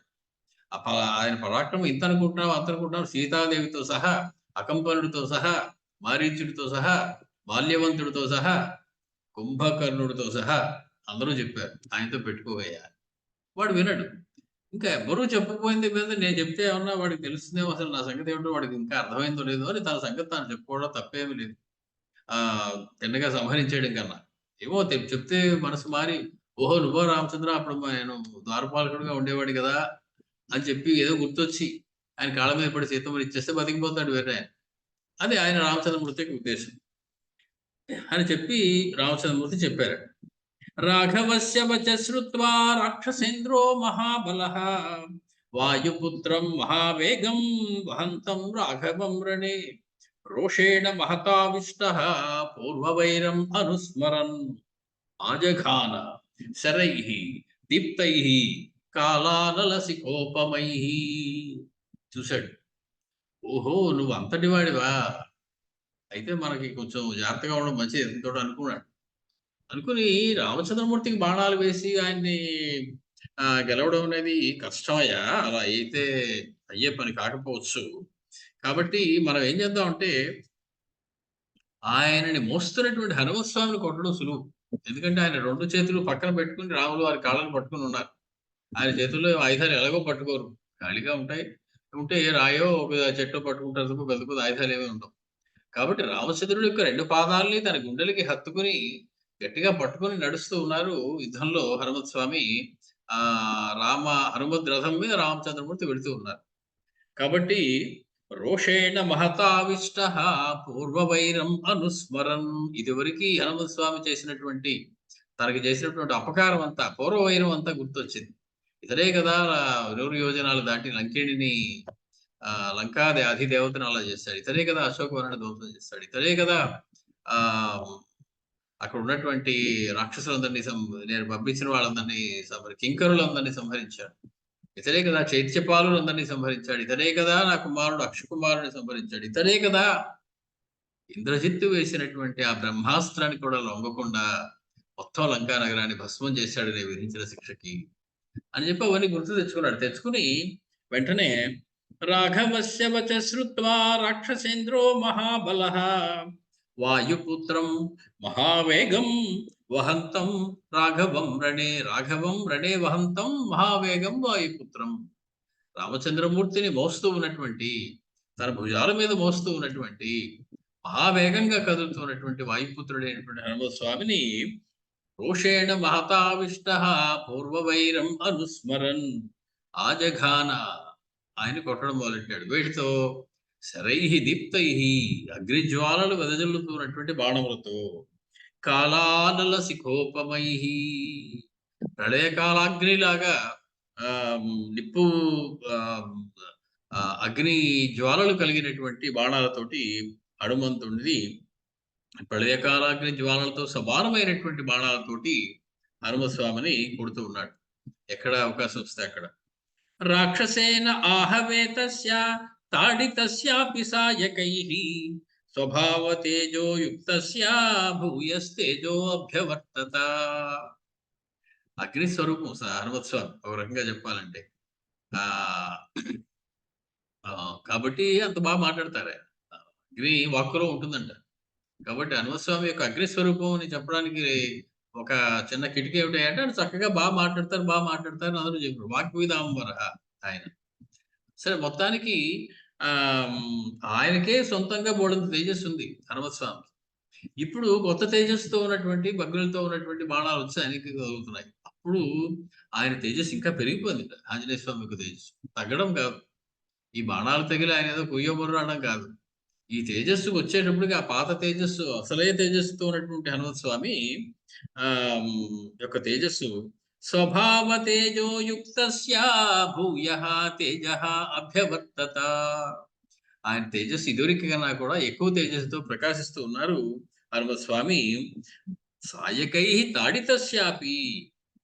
ఆయన పరాక్రమం ఇంత అనుకుంటున్నావు అంత అనుకుంటున్నావు, సీతాదేవితో సహా, అకంపనుడితో సహా, మారీచుడితో సహా, మాల్యవంతుడితో సహా, కుంభకర్ణుడితో సహా అందరూ చెప్పారు ఆయనతో పెట్టుకోగయ్యా. వాడు వినడు. ఇంకా ఎవరూ చెప్పకపోయింది మీద నేను చెప్తే ఏమన్నా వాడికి తెలుస్తుందేమో, అసలు నా సంగతి ఏమిటో వాడికి ఇంకా అర్థమైందో లేదో అని తన సంగతి తాను చెప్పుకోవడం తప్పేమీ లేదు. తిన్నగా సంహరించేయడం కన్నా. ఏమో చెప్తే మనసు మారి, ఓహో నువ్వో రామచంద్ర, అప్పుడు నేను ద్వారపాలకుడిగా ఉండేవాడు కదా అని చెప్పి ఏదో గుర్తొచ్చి ఆయన కాళ్ళ మీద పడి సీతమ్మని ఇచ్చేస్తే బతికిపోతాడు వేరే. అది ఆయన రామచంద్రమూర్తికి ఉద్దేశం అని చెప్పి రామచంద్రమూర్తి చెప్పారు. రాఘవస్య వచ శ్రుత్వా రాక్షసేంద్రో మహాబలః వాయుపుత్రం మహావేగం వహంతం రాఘవం రణే రోషేణ మహతావిష్టః పూర్వవైరం అనుస్మరన్ ఆజఘాన శరైః దీప్తైః కాలానలసికోపమైః. చూశాడు, ఓహో నువ్వు అంతటి వాడివా, అయితే మనకి కొంచెం జాగ్రత్తగా ఉండడం మంచిది ఎంతో అనుకున్నాడు. అనుకుని రామచంద్రమూర్తికి బాణాలు వేసి ఆయన్ని గెలవడం అనేది కష్టమయ్యా, అలా అయితే అయ్యే పని కాకపోవచ్చు. కాబట్టి మనం ఏం చేద్దాం అంటే ఆయనని మోస్తున్నటువంటి హనుమస్వామిని కొట్టడం సులువు. ఎందుకంటే ఆయన 2 చేతులు పక్కన పెట్టుకుని రాములు వారి కాళ్ళను పట్టుకుని ఉన్నారు. ఆయన చేతుల్లో ఆయుధాలు ఎలాగో పట్టుకోరు, ఖాళీగా ఉంటాయి. ఉంటే ఏ రాయో ఒక చెట్టు పట్టుకుంటారు తప్ప పెద్ద పెద్ద ఆయుధాలు ఏమీ ఉండవు. కాబట్టి రామచంద్రుడి యొక్క 2 పాదాలని తన గుండెలకి హత్తుకుని గట్టిగా పట్టుకుని నడుస్తూ ఉన్నారు యుద్ధంలో హనుమత్ స్వామి. హనుమద్ రథం మీద రామచంద్రమూర్తి వెళుతూ ఉన్నారు. కాబట్టి రోషేణ మహతావిష్టః పూర్వవైరం అనుస్మరన్, ఇదివరకు హనుమత్ స్వామి చేసినటువంటి తనకి చేసినటువంటి అపకారం అంతా, పూర్వవైరం అంతా గుర్తొచ్చింది. ఇతరే కదా 100 యోజనాలు దాటి లంకేణిని లంకాది అధిదేవతను అలా చేశాడు. ఇతరే కదా అశోకవనాన్ని ధ్వంసం చేస్తాడు. ఇతరే కదా అక్కడ ఉన్నటువంటి రాక్షసులందరినీ నేను పంపించిన వాళ్ళందరినీ కింకరులందరినీ సంహరించాడు. ఇతడే కదా చైత్యపాలులందరినీ సంహరించాడు. ఇతడే కదా నా కుమారుడు అక్షకుమారుని సంహరించాడు. ఇతడే కదా ఇంద్రజిత్తు వేసినటువంటి ఆ బ్రహ్మాస్త్రాన్ని కూడా లొంగకుండా మొత్తం లంకా నగరాన్ని భస్మం చేశాడు నేను విధించిన శిక్షకి అని చెప్పి అవన్నీ గుర్తు తెచ్చుకున్నాడు. తెచ్చుకుని వెంటనే రాఘవస్య వచ శ్రుత్వా రాక్షసేంద్రో మహాబలః వాయుపుత్రం మహావేగం వహంతం రాఘవం రణే వహంతం మహావేగం వాయుపుత్రం. రామచంద్రమూర్తిని మోస్తూ ఉన్నటువంటి, తన భుజాల మీద మోస్తూ ఉన్నటువంటి, మహావేగంగా కదులుతున్నటువంటి వాయుపుత్రుడైనటువంటి హనుమస్వామిని రోషేణ మహతావిష్టః పూర్వవైరం అనుస్మరన్ ఆజఘాన, ఆయన కొట్టడం మొదలెట్టాడు. వీటితో శరైహి దీప్తైః, అగ్నిజ్వాలలు వెదజల్లుతున్నటువంటి బాణములతో, కాలానల శిఖోపమైః, ప్రళయకాలాగ్నిలాగా నిప్పు అగ్ని జ్వాలలు కలిగినటువంటి బాణాలతోటి హనుమంతుడిని, ప్రళయకాలాగ్ని జ్వాలలతో సమానమైనటువంటి బాణాలతోటి హనుమస్వామిని కొడుతూ ఉన్నాడు. ఎక్కడ అవకాశం వస్తే అక్కడ. రాక్షసేన ఆహవేతస్య తాడితస్యాపి సాయకైః స్వభావ తేజో యుక్తస్య భూయస్తేజో అభ్యవర్తత. అగ్ని స్వరూపం హనుమత్స్వామి ఒక రకంగా చెప్పాలంటే. కాబట్టి అంత బాగా మాట్లాడతారు ఆయన. అగ్ని వాక్కులో ఉంటుందంట. కాబట్టి హనుమస్వామి యొక్క అగ్ని స్వరూపం అని చెప్పడానికి ఒక చిన్న కిటికీ ఏమిటంటే ఆయన చక్కగా బాగా మాట్లాడతారు అందరూ చెప్పారు. వాగ్విదాంబర ఆయన. సరే, మొత్తానికి ఆయనకే సొంతంగా బోడంత తేజస్సు ఉంది హనుమస్వామి. ఇప్పుడు కొత్త తేజస్సుతో ఉన్నటువంటి బగ్గులతో ఉన్నటువంటి బాణాలు వచ్చి ఆయనకి కలుగుతున్నాయి. అప్పుడు ఆయన తేజస్సు ఇంకా పెరిగిపోయింది. ఆంజనేయ స్వామి యొక్క తేజస్సు తగ్గడం కాదు. ఈ బాణాలు తగిలి ఆయన ఏదో కుయ్యబుర్రు అనడం కాదు. ఈ తేజస్సు వచ్చేటప్పటికి ఆ పాత తేజస్సు, అసలే తేజస్సుతో ఉన్నటువంటి హనుమస్వామి యొక్క తేజస్సు స్వభావ తేజోయుక్తస్య భూయః తేజః అభ్యవర్తత. ఆయన తేజస్సు ఇదివరకు కన్నా కూడా ఎక్కువ తేజస్సుతో ప్రకాశిస్తూ ఉన్నారు హనుమస్వామి. సాయకై తాడితస్యాపి,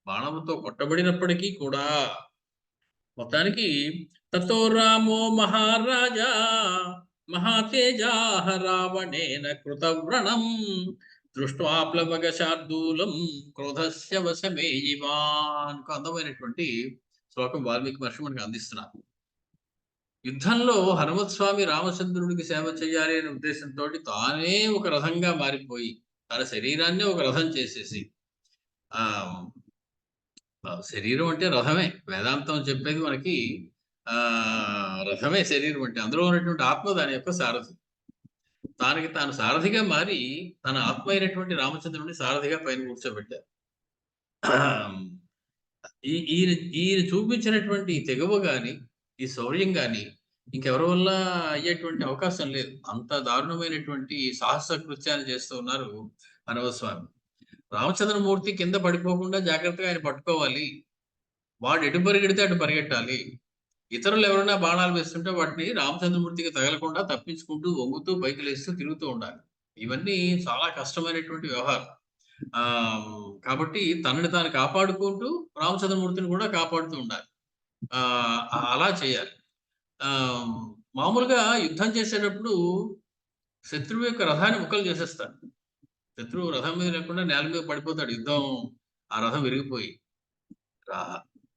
బాణముతో కొట్టబడినప్పటికీ కూడా. మొత్తానికి తతో రామో మహారాజా మహాతేజాః రావణేన కృతవ్రణం దృష్ట్వా ప్లవగ శార్దూలం క్రోధస్య వశమే ఇవాన్. అందమైనటువంటి శ్లోకం వాల్మీకి మహర్షి మనకు అందిస్తున్నారు. యుద్ధంలో హనుమత్స్వామి రామచంద్రుడికి సేవ చేయాలి అనే ఉద్దేశంతో తానే ఒక రథంగా మారిపోయి, తన శరీరాన్ని ఒక రథం చేసేసి, శరీరం అంటే రథమే, వేదాంతం చెప్పేది మనకి రథమే శరీరం అంటే. అందులో ఉన్నటువంటి ఆత్మ దాని యొక్క సారథి. తాను సారథిగా మారి తన ఆత్మ అయినటువంటి రామచంద్రుడిని సారథిగా పైన కూర్చోబెట్టారు. ఈయన చూపించినటువంటి తెగువ గాని, ఈ శౌర్యం గాని ఇంకెవరి వల్ల అయ్యేటువంటి అవకాశం లేదు. అంత దారుణమైనటువంటి సాహస కృత్యాన్ని చేస్తూ ఉన్నారు హనుమస్వామి. రామచంద్రమూర్తి కింద పడిపోకుండా జాగ్రత్తగా ఆయన పట్టుకోవాలి. వాడు ఎటు పరిగెడితే అటు పరిగెట్టాలి. ఇతరులు ఎవరైనా బాణాలు వేస్తుంటే వాటిని రామచంద్రమూర్తికి తగలకుండా తప్పించుకుంటూ, వంగుతూ, పైకి లేస్తూ తిరుగుతూ ఉండాలి. ఇవన్నీ చాలా కష్టమైనటువంటి వ్యవహారం. కాబట్టి తనని తాను కాపాడుకుంటూ రామచంద్రమూర్తిని కూడా కాపాడుతూ ఉండాలి. అలా చేయాలి. మామూలుగా యుద్ధం చేసేటప్పుడు శత్రువు యొక్క రథాన్ని ముక్కలు చేసేస్తాడు. శత్రువు రథం మీద లేకుండా నేల మీద పడిపోతాడు. యుద్ధం ఆ రథం విరిగిపోయి.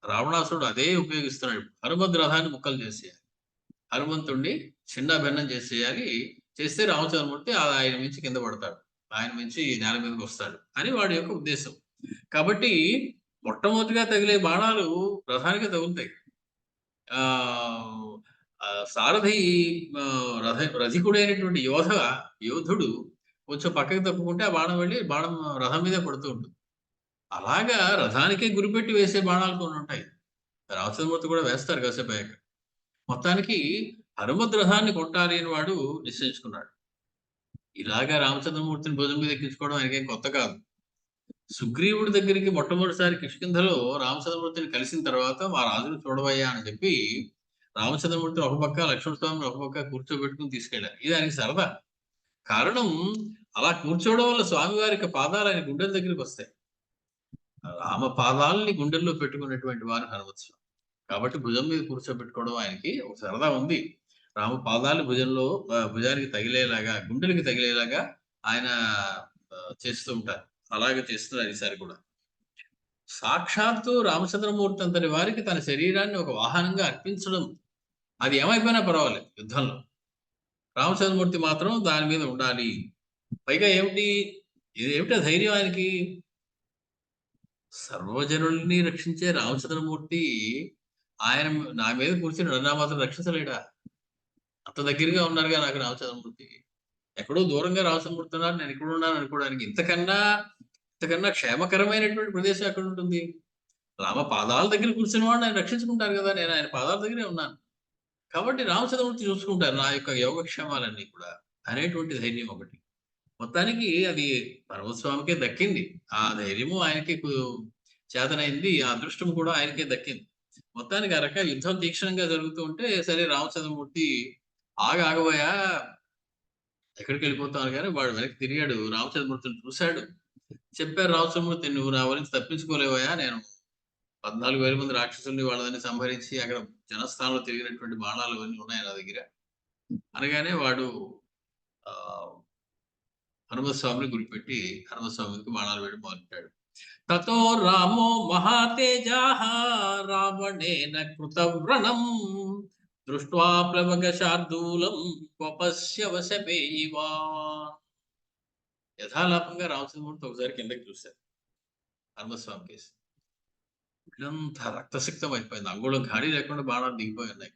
రావణాసురుడు అదే ఉపయోగిస్తున్నాడు. హనుమంతు రథాన్ని ముక్కలు చేసేయాలి, హనుమంతుడిని చిన్న భిన్నం చేసేయాలి. చేస్తే రామచంద్రమూర్తి ఆయన మించి కింద పడతాడు, ఆయన మించి నేల మీదకి వస్తాడు అని వాడి యొక్క ఉద్దేశం. కాబట్టి మొట్టమొదటిగా తగిలే బాణాలు రథానికి తగులుతాయి. సారథి రథికుడైనటువంటి యోధుడు కొంచెం పక్కకి తప్పుకుంటే ఆ బాణం వెళ్ళి రథం మీద పడుతూ ఉంటుంది. అలాగా రథానికే గురిపెట్టి వేసే బాణాలు కొన్ని ఉంటాయి. రామచంద్రమూర్తి కూడా వేస్తారు కాసేపు అయ్యాక. మొత్తానికి హనుమద్ రథాన్ని కొట్టాలి అని వాడు నిశ్చయించుకున్నాడు. ఇలాగా రామచంద్రమూర్తిని భుజం మీద ఎక్కించుకోవడం ఆయనకేం కొత్త కాదు. సుగ్రీవుడి దగ్గరికి మొట్టమొదటిసారి కిష్కింధలో రామచంద్రమూర్తిని కలిసిన తర్వాత మా రాజును చూడవయ్యా అని చెప్పి రామచంద్రమూర్తిని ఒక పక్క, లక్ష్మణ స్వామిని ఒక పక్క కూర్చోబెట్టుకుని తీసుకెళ్ళారు. ఇది ఆయనకి సరదా. కారణం అలా కూర్చోవడం వల్ల స్వామివారి పాదాలు ఆయన గుండెల దగ్గరికి వస్తాయి. రామ పాదాలని గుండెల్లో పెట్టుకున్నటువంటి వారు హనుమత్ స్వామి. కాబట్టి భుజం మీద కూర్చోబెట్టుకోవడం ఆయనకి ఒక సరదా ఉంది. రామ పాదాలు భుజానికి తగిలేలాగా, గుండెలకి తగిలేలాగా ఆయన చేస్తూ ఉంటారు. అలాగే చేస్తున్నారు ఈసారి కూడా. సాక్షాత్తు రామచంద్రమూర్తి అంతటి వారికి తన శరీరాన్ని ఒక వాహనంగా అర్పించడం, అది ఏమైపోయినా పర్వాలేదు యుద్ధంలో. రామచంద్రమూర్తి మాత్రం దాని మీద ఉండాలి. పైగా ఏమిటా ధైర్యం ఆయనకి? సర్వజనుల్ని రక్షించే రామచంద్రమూర్తి ఆయన నా మీద కూర్చొని నన్ను మాత్రం రక్షించలేడా? అంత దగ్గరగా ఉన్నారుగా నాకు రామచంద్రమూర్తి. ఎక్కడో దూరంగా రామచంద్రమూర్తి ఉన్నారు, నేను ఇక్కడ ఉన్నాను అనుకోవడానికి ఇంతకన్నా క్షేమకరమైనటువంటి ప్రదేశం ఎక్కడ ఉంటుంది? రామ పాదాల దగ్గర కూర్చున్న వాడిని ఆయన రక్షించుకుంటారు కదా! నేను ఆయన పాదాల దగ్గరే ఉన్నాను. కాబట్టి రామచంద్రమూర్తి చూసుకుంటారు నా యొక్క యోగక్షేమాలన్నీ కూడా అనేటువంటి ధైర్యం ఒకటి. మొత్తానికి అది పరమస్వామికే దక్కింది. ఆ ధైర్యము ఆయనకి చేతనైంది. ఆ అదృష్టం కూడా ఆయనకే దక్కింది. మొత్తానికి ఆ రకంగా యుద్ధం తీక్షణంగా జరుగుతూ ఉంటే, సరే రామచంద్రమూర్తి ఆగబోయా ఎక్కడికెళ్ళిపోతావు అనగానే వాడు వెనక్కి తిరిగాడు. రామచంద్రమూర్తిని చూసాడు. చెప్పారు రామచంద్రమూర్తి, "నువ్వు నా గురించి తప్పించుకోలేవయ్యా. నేను 14,000 మంది రాక్షసుల్ని వాళ్ళని సంహరించి అక్కడ జనస్థానంలో తిరిగినటువంటి బాణాలు అవన్నీ ఉన్నాయి నా దగ్గర." అనగానే వాడు ఆహ్, హనుమత్ స్వామిని గురిపెట్టి హనుమత్ స్వామి మీదకి బాణాలు వేయడం మొదలెట్టాడు. తతో రామో మహాతేజాః రావణేన కృతవ్రణం దృష్ట్వా ప్లవగశార్దూలం స్వపశ్య వశమేయివా. యథాలాపంగా రామచంద్రమూర్తి ఒకసారి కిందకి చూశారు హనుమస్వామి కేసి. ఇల్లంతా రక్తసిక్తం అయిపోయింది. అంగుళం ఖాళీ లేకుండా బాణాలు దిగిపోయి ఉన్నాయి.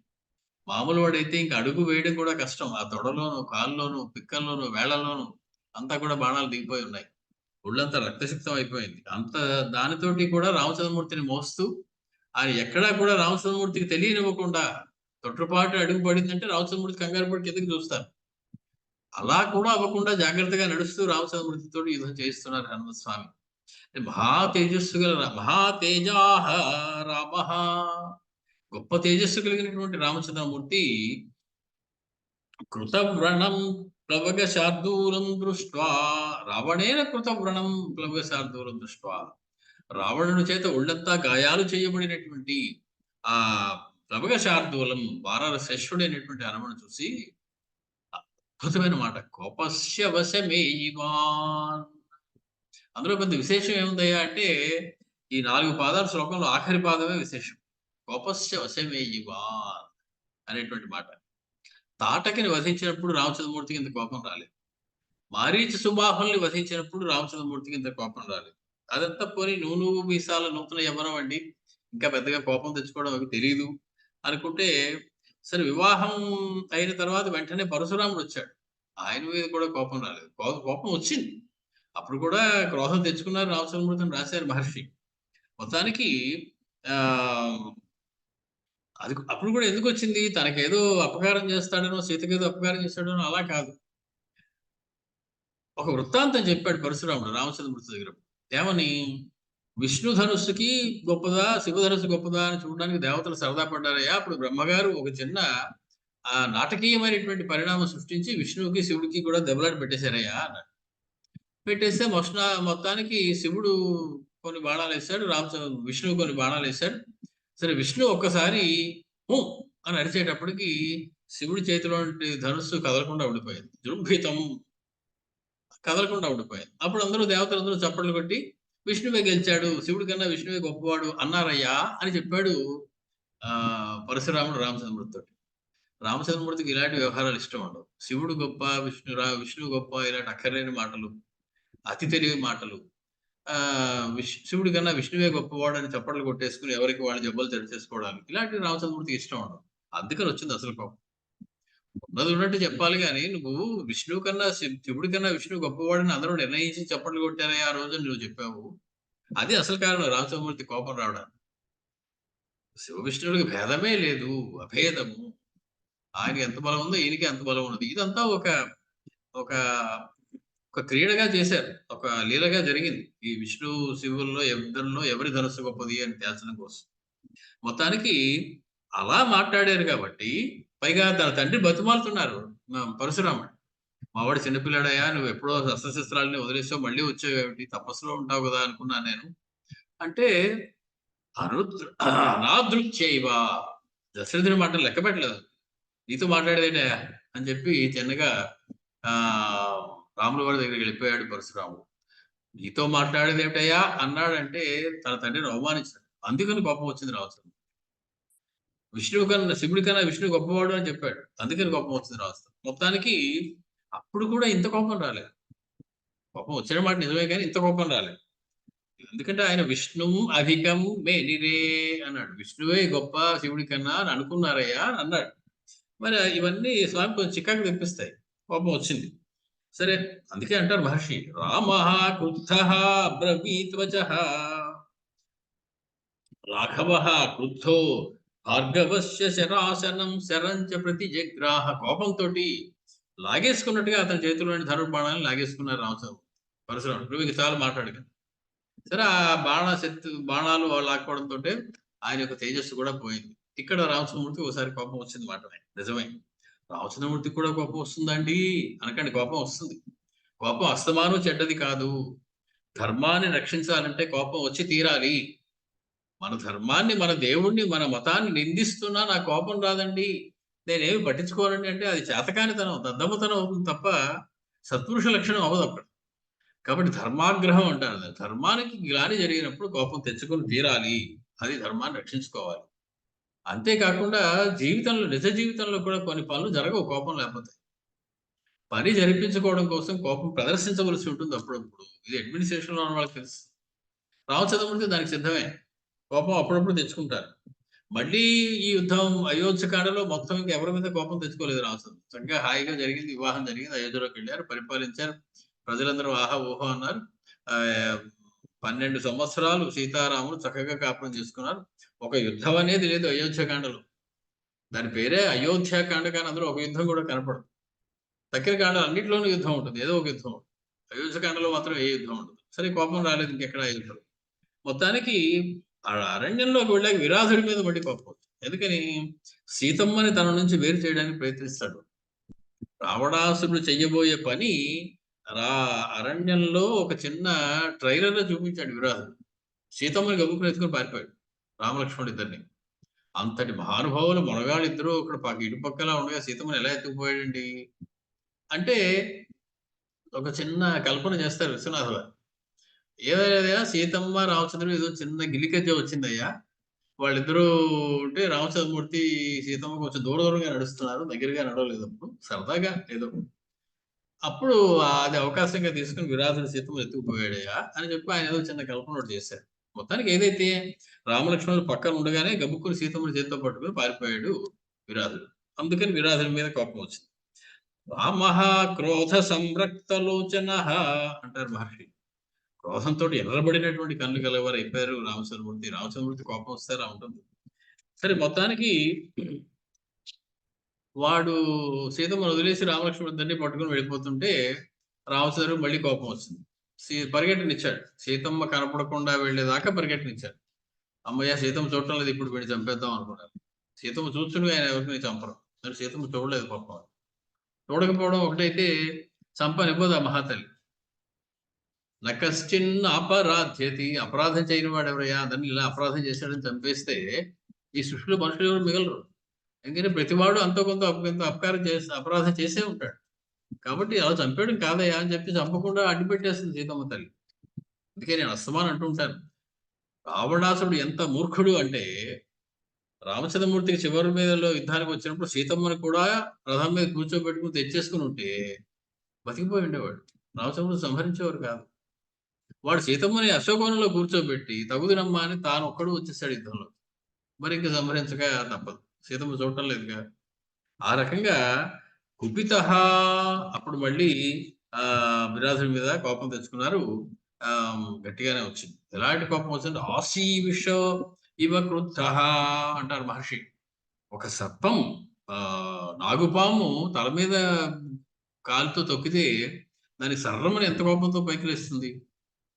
మామూలు వాడైతే ఇంక అడుగు వేయడం కూడా కష్టం. ఆ తొడలోను, కాళ్ళలోను, పిక్కల్లోను, వేళ్ళలోను అంతా కూడా బాణాలు దిగిపోయి ఉన్నాయి. ఒళ్ళంతా రక్తసిక్తం అయిపోయింది. అంత దానితోటి కూడా రామచంద్రమూర్తిని మోస్తూ ఆయన ఎక్కడా కూడా రామచంద్రమూర్తికి తెలియనివ్వకుండా తొట్రుపాటు అడుగు పడిందంటే రామచంద్రమూర్తి కంగారు పడి కిందకి చూస్తారు. అలా కూడా అవ్వకుండా జాగ్రత్తగా నడుస్తూ రామచంద్రమూర్తితో యుద్ధం చేయిస్తున్నారు హనుమత్ స్వామి. మహా తేజస్సు గల మహా తేజాః రామః, గొప్ప తేజస్సు కలిగినటువంటి రామచంద్రమూర్తి కృతవ్రణం ప్లవగ శార్దూలం దృష్ట్వా, రావణేన కృతవ్రణం ప్లవగ శార్దూలం దృష్ట్వా, రావణుని చేత ఒళ్ళంతా గాయాలు చేయబడినటువంటి ఆ ప్లవగ శార్దూలం వానర శ్రేష్ఠుడైనటువంటి హనుమను చూసి అద్భుతమైన మాట, కోపస్య వశమేయివాన్. అందులో పెద్ద విశేషం ఏముందయ్యా అంటే, ఈ 4 పాదాల శ్లోకంలో ఆఖరి పాదమే విశేషం. కోపస్య వశమేయివాన్ అనేటువంటి మాట. తాటకిని వధించినప్పుడు రామచంద్రమూర్తికి ఇంత కోపం రాలేదు. మారీచ సుబాహుల్ని వధించినప్పుడు రామచంద్రమూర్తికి ఇంత కోపం రాలేదు. అదంతా పోనీ నువ్వు మీసాల నూతన యవ్వనం అండి. ఇంకా పెద్దగా కోపం తెచ్చుకోవడం అవి తెలీదు అనుకుంటే, సరే వివాహం అయిన తర్వాత వెంటనే పరశురాముడు వచ్చాడు. ఆయన మీద కూడా కోపం రాలేదు. కోపం వచ్చింది. అప్పుడు కూడా క్రోధం తెచ్చుకున్నారు రామచంద్రమూర్తిని రాశారు మహర్షి. మొత్తానికి ఆహ్, అది అప్పుడు కూడా ఎందుకొచ్చింది? తనకేదో అపకారం చేస్తాడనో, సీతకేదో అపకారం చేస్తాడనో అలా కాదు. ఒక వృత్తాంతం చెప్పాడు పరశురాముడు రామచంద్రమూర్తి దగ్గర. ఏమని? విష్ణు ధనుస్సుకి గొప్పదా? శివధనుస్సు గొప్పదా? అని చూడడానికి దేవతలు సరదా పడ్డారయ్యా! అప్పుడు బ్రహ్మగారు ఒక చిన్న నాటకీయమైనటువంటి పరిణామం సృష్టించి విష్ణువుకి, శివుడికి కూడా దెబ్బలాట పెట్టేశారయ్యా అన్నాడు. పెట్టేస్తే మొత్తానికి శివుడు కొన్ని బాణాలేసాడు. విష్ణువు కొన్ని బాణాలేసాడు. సరే విష్ణువు ఒక్కసారి హుం అని అరిచేటప్పటికి శివుడి చేతిలో నుండి ధనుస్సు కదలకుండా ఉండిపోయింది. జృంభితం కదలకుండా ఉండిపోయింది. అప్పుడు దేవతలందరూ చప్పట్లు కొట్టి విష్ణువే గెలిచాడు. శివుడి కన్నా విష్ణువే గొప్పవాడు అన్నారయ్యా అని చెప్పాడు పరశురాముడు రామచంద్రమూర్తితోటి. రామచంద్రమూర్తికి ఇలాంటి వ్యవహారాలు ఇష్టం ఉండవు. శివుడు గొప్ప, విష్ణువు గొప్ప ఇలాంటి అక్కర్లేని మాటలు, అతి తెలివి మాటలు. శివుడి కన్నా విష్ణువే గొప్పవాడని చప్పట్లు కొట్టేసుకొని ఎవరికి వాళ్ళు జబ్బలు చేసుకోవడానికి ఇలాంటివి రామచంద్రమూర్తికి ఇష్టం ఉండవు. అందుకని వచ్చింది అసలు కోపం. ఉన్నది ఉన్నట్టు చెప్పాలి గాని, నువ్వు విష్ణువు కన్నా శివుడి కన్నా విష్ణువు గొప్పవాడని అందరూ నిర్ణయించి చప్పట్లు కొట్టారయ్యా ఆ రోజు నువ్వు చెప్పావు. అది అసలు కారణం రామచంద్రమూర్తి కోపం రావడానికి. శివ విష్ణువులకి భేదమే లేదు, అభేదము. ఆయనకి ఎంత బలం ఉందో ఈయనకి అంత బలం ఉన్నది. ఇదంతా ఒక ఒక ఒక క్రీడగా చేశారు. ఒక లీలగా జరిగింది. ఈ విష్ణు శివుల్లో ఇద్దరిలో ఎవరి ధనుస్సు గొప్పది అని తేల్చడం కోసం. మొత్తానికి అలా మాట్లాడారు కాబట్టి, పైగా తన తండ్రి బతిమాలుతున్నారు పరశురాముడు. మావాడు చిన్నపిల్లాడయ్యా, నువ్వు ఎప్పుడో శస్త్రశస్త్రాలని వదిలేసావు, మళ్ళీ వచ్చావేమిటి, తపస్సులో ఉంటావు కదా అనుకున్నాను నేను అంటే, అనాదృత్యైవ, దశరథుని మాటలు లెక్క పెట్టలేదు. నీతో మాట్లాడేదేటయ్యా అని చెప్పి చిన్నగా ఆ రాముల వారి దగ్గరికి వెళ్ళిపోయాడు పరశురాముడు. నీతో మాట్లాడేదేటయ్యా అన్నాడంటే తన తండ్రిని అవమానించాడు. అందుకని కోపం వచ్చింది రావచ్చును. విష్ణువు కన్నా శివుడి కన్నా విష్ణువు గొప్పవాడు అని చెప్పాడు. అందుకని కోపం వచ్చింది రావచ్చు. మొత్తానికి అప్పుడు కూడా ఇంత కోపం రాలేదు. కోపం వచ్చిన మాట నిజమే కానీ ఇంత కోపం రాలేదు. ఎందుకంటే ఆయన విష్ణువు అధికం మేనిరే అన్నాడు. విష్ణువే గొప్ప శివుడి కన్నా అని అనుకున్నారయ్యా అని అన్నాడు. మరి ఇవన్నీ స్వామి కొంచెం చికాకు తెప్పిస్తాయి. కోపం వచ్చింది. సరే, అందుకే అంటారు మహర్షి, రామః క్రుద్ధః బ్రవీత్వచః రాఘవః క్రుద్ధో భార్గవస్య శరాసనం శరంచ ప్రతిజగ్రాహ. కోపంతోటి లాగేసుకున్నట్టుగా అతని చేతిలోని ధనుర్బాణాలను లాగేసుకున్నారు రామచంద్ర పరశురాముడు. నువ్వు ఇంక చాలా మాట్లాడక. సరే, ఆ బాణాలు లాక్కోవడంతో ఆయన యొక్క తేజస్సు కూడా పోయింది. ఇక్కడ రామచంద్రమూర్తి ఒకసారి కోపం వచ్చింది మాట. నిజమే, రామచంద్రమూర్తికి కూడా కోపం వస్తుందండి అనకండి. కోపం వస్తుంది. కోపం అస్తమానం చెడ్డది కాదు. ధర్మాన్ని రక్షించాలంటే కోపం వచ్చి తీరాలి. మన ధర్మాన్ని, మన దేవుణ్ణి, మన మతాన్ని నిందిస్తున్నా నాకు కోపం రాదండి, నేనేమి పట్టించుకోనండి అంటే అది చేతకానితనం, దద్దమ్మతనం అవుతుంది తప్ప సత్పురుష లక్షణం అవ్వదు అక్కడ. కాబట్టి ధర్మాగ్రహం అంటారు. ధర్మానికి గ్లాని జరిగినప్పుడు కోపం తెచ్చుకొని తీరాలి. అది ధర్మాన్ని రక్షించుకోవాలి. అంతేకాకుండా జీవితంలో, నిజ జీవితంలో కూడా కొన్ని పనులు జరగవు కోపం లేకపోతే. పని జరిపించుకోవడం కోసం కోపం ప్రదర్శించవలసి ఉంటుంది అప్పుడప్పుడు. ఇది అడ్మినిస్ట్రేషన్‌లో ఉన్న వాళ్ళకి తెలుసు. రామచంద్రమూర్తి దానికి సిద్ధమే. కోపం అప్పుడప్పుడు తెచ్చుకుంటారు. మళ్ళీ ఈ యుద్ధం అయోధ్యకాండలో మొత్తం ఇంక ఎవరి మీద కోపం తెచ్చుకోలేదు రామచంద్రుడు. చక్కగా హాయిగా జరిగింది. వివాహం జరిగింది. అయోధ్యలోకెళ్లారు, పరిపాలించారు. ప్రజలందరూ ఆహా! ఓహో! అన్నారు. 12 సంవత్సరాలు సీతారాములు చక్కగా కాపురం చేసుకున్నారు. ఒక యుద్ధం అనేది లేదు అయోధ్యకాండలో. దాని పేరే అయోధ్యకాండ, కానీ అందులో ఒక యుద్ధం కూడా కనపడదు. తక్కిన కాండాలు అన్నిట్లోనూ యుద్ధం ఉంటుంది. ఏదో ఒక యుద్ధం ఉంటుంది. అయోధ్యకాండలో మాత్రం ఏ యుద్ధం ఉండదు. సరే, కోపం రాలేదు ఇంకెక్కడ యుద్ధం. మొత్తానికి అరణ్యంలోకి వెళ్ళాక విరాధుడి మీద మళ్ళీ కోపం వచ్చింది. ఎందుకని? సీతమ్మని తన నుంచి వేరు చేయడానికి ప్రయత్నిస్తాడు. రావణాసురుడు చెయ్యబోయే పని అరణ్యంలో ఒక చిన్న ట్రైలర్‌లో చూపించాడు విరాధుడు. సీతమ్మని గబుక్కున ఎత్తుకొని పారిపోయాడు రామలక్ష్మణుడు ఇద్దరిని. అంతటి మహానుభావులు మొనగాళ్ళిద్దరూ అక్కడ ఇరుపక్కలా ఉండగా సీతమ్మని ఎలా ఎత్తుకుపోయాడండి అంటే, ఒక చిన్న కల్పన చేస్తారు విశ్వనాథ గారు. ఏదయ్యా, సీతమ్మ రామచంద్రుడు ఏదో చిన్న గిలికజ్జ వచ్చిందయ్యా. వాళ్ళిద్దరూ ఉంటే రామచంద్రమూర్తి, సీతమ్మ కొంచెం దూరంగా నడుస్తున్నారు. దగ్గరగా నడవలేదు అప్పుడు. సరదాగా ఏదో. అప్పుడు అది అవకాశంగా తీసుకొని విరాధుడు సీతమ్మని ఎత్తుకుపోయాడయ్యా అని చెప్పి ఆయన ఏదో చిన్న కల్పన ఒకటి చేశారు. మొత్తానికి ఏదైతే రామలక్ష్మణులు పక్కన ఉండగానే గబుక్కుని సీతమ్మని చేత్తో పట్టుకొని పారిపోయాడు విరాధుడు. అందుకని విరాధుడి మీద కోపం వచ్చింది. రామః క్రోధ సంరక్తలోచనః అంటారు మహర్షి. క్రోధంతో ఎర్రబడినటువంటి కళ్ళు కలవారు అయిపోయారు రామచంద్రమూర్తి. రామచంద్రమూర్తి కోపం వస్తే అలా ఉంటుంది. సరే, మొత్తానికి వాడు సీతమ్మను వదిలేసి రామలక్ష్మణుడిద్దరిని పట్టుకొని వెళ్ళిపోతుంటే రామచంద్రుడికి మళ్ళీ కోపం వచ్చింది. పరిగెట్టనిచ్చాడు. సీతమ్మ కనపడకుండా వెళ్ళేదాకా పరిగెట్టనిచ్చాడు. అమ్మయ్య, సీతమ్మ చూడటం లేదు, ఇప్పుడు వీడిని చంపేద్దాం అనుకున్నారు. సీతమ్మ చూస్తుండగా ఆయన ఎవరిని చంపరు. మరి సీతమ్మ చూడలేదు పాపం. చూడకపోవడం ఒకటైతే చంపనివ్వదు ఆ మహాతల్లి. నకశ్చిన్ అపరాధ్యతి, అపరాధం చేయని వాడు ఎవరయ్యా, అందరిని ఇలా అపరాధం చేశాడని చంపేస్తే ఈ సృష్టిలో మనుషులు ఎవరు మిగలరు. ఎందుకంటే ప్రతివాడు అంతో కొంత అపకారం చేసి అపరాధం చేసే ఉంటాడు. కాబట్టి అలా చంపేయడం కాదయ్యా అని చెప్పి చంపకుండా అడ్డుపెట్టేస్తుంది సీతమ్మ తల్లి. అందుకే నేను అస్తమానం అంటూ ఉంటాను, రావణాసురుడు ఎంత మూర్ఖుడు అంటే, రామచంద్రమూర్తికి చివరి మీదలో యుద్ధానికి వచ్చినప్పుడు సీతమ్మని కూడా రథం మీద కూర్చోబెట్టుకుని తెచ్చేసుకుని ఉంటే బతికిపోయి ఉండేవాడు. రామచంద్రమూర్తి సంహరించేవారు కాదు. వాడు సీతమ్మని అశోకవనంలో కూర్చోబెట్టి తగుదునమ్మా అని తాను ఒక్కడు వచ్చేసాడు యుద్ధంలో. మరి ఇంకా సంహరించక తప్పదు. సీతమ్మ చూడటం లేదుగా. ఆ రకంగా కుపిత అప్పుడు మళ్ళీ విరాధుడి మీద కోపం తెచ్చుకున్నారు. గట్టిగానే వచ్చింది. ఎలాంటి కోపం వచ్చింది? ఆశీవిష ఇవ క్రుద్ధ అంటారు మహర్షి. ఒక సర్పం, నాగుపాము తల మీద కాలుతో తొక్కితే దానికి సర్రమని ఎంత కోపంతో పైకి లేస్తుంది.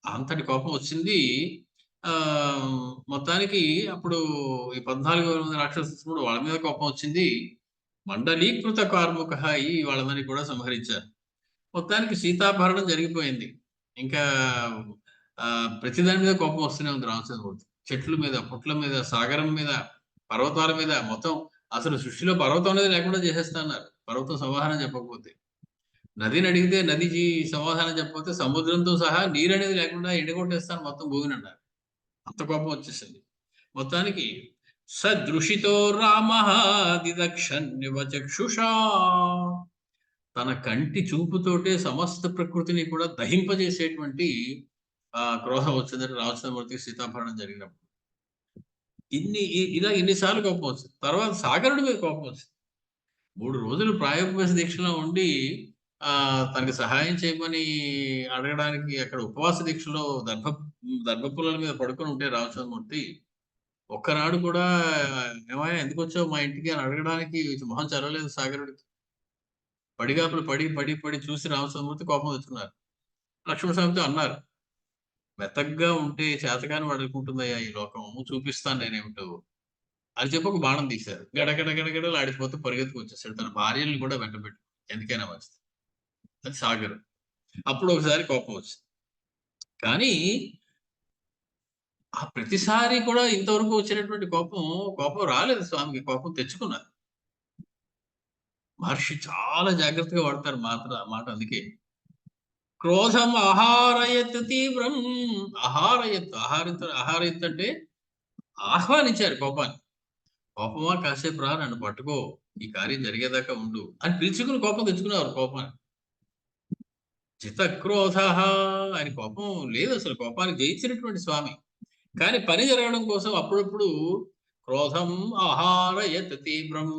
అంతటి కోపం వచ్చింది. మొత్తానికి అప్పుడు ఈ 14,000 మంది రాక్షసుడు వాళ్ళ మీద కోపం వచ్చింది. మండలీకృత కార్ముక వాళ్ళని కూడా సంహరించారు. మొత్తానికి సీతాపహరణం జరిగిపోయింది. ఇంకా ప్రతి దాని మీద కోపం వస్తూనే ఉంది రామచంద్రమూర్తి. చెట్ల మీద, పుట్ల మీద, సాగరం మీద, పర్వతాల మీద మొత్తం అసలు సృష్టిలో పర్వతం అనేది లేకుండా చేసేస్తా అన్నారు. పర్వతం సమాధానం చెప్పకపోతే. నదిని అడిగితే నది సమాధానం చెప్పకపోతే సముద్రంతో సహా నీరనేది లేకుండా ఎండగొట్టేస్తాను మొత్తం భూమిని అన్నారు. అంత కోపం వచ్చేసింది. మొత్తానికి సదృషితో రామః దిదక్షన్నివ చక్షుషా, తన కంటి చూపుతోటే సమస్త ప్రకృతిని కూడా దహింపజేసేటువంటి క్రోధం వచ్చిందంటే రామచంద్రమూర్తికి సీతాపహరణం జరిగినప్పుడు. ఇలా ఎన్నిసార్లు కోపం వచ్చింది. తర్వాత సాగరుడి మీద కోపం వచ్చింది. 3 రోజులు ప్రాయోపవేశ దీక్షలో ఉండి తనకి సహాయం చేయమని అడగడానికి అక్కడ ఉపవాస దీక్షలో దర్భపుల్లల మీద పడుకొని ఉంటే రామచంద్రమూర్తి ఒక్కనాడు కూడా ఏమయ్యా ఎందుకొచ్చావు మా ఇంటికి అని అడగడానికి మొహం చదవలేదు సాగరుడికి. పడిగాపులు పడి చూసి రామచంద్రమూర్తి కోపం తెచ్చుకున్నారు. లక్ష్మణస్వామితో అన్నారు, మెత్తగ్గా ఉంటే చేతకాని వాడుకుంటుందయ్యా ఈ లోకం, చూపిస్తాను నేనేమిటో అని చెప్పి ఒక బాణం తీశారు. గడగడగడగడలు ఆడిపోతే పరిగెత్తుకు వచ్చేసాడు. తన భార్యల్ని కూడా వెంటబెట్టు, ఎందుకైనా మంచిది. అది సాగరు. అప్పుడు ఒకసారి కోపం వచ్చింది. కానీ ఆ ప్రతిసారి కూడా ఇంతవరకు వచ్చినటువంటి కోపం రాలేదు స్వామికి. కోపం తెచ్చుకున్నారు. మహర్షి చాలా జాగ్రత్తగా వాడతారు మాట. అందుకే క్రోధం ఆహారయత్ తీవ్రం. ఆహారయత్ అంటే ఆహ్వానించారు కోపాన్ని. కోపమా కాసేపు రా, నన్ను పట్టుకో, ఈ కార్యం జరిగేదాకా ఉండు అని పిలుచుకుని కోపం తెచ్చుకునేవారు కోపాన్ని. చితక్రోధ, ఆయన కోపం లేదు అసలు, కోపానికి జయించినటువంటి స్వామి. కానీ పని జరగడం కోసం అప్పుడప్పుడు క్రోధం ఆహారయత్ తీవ్రం,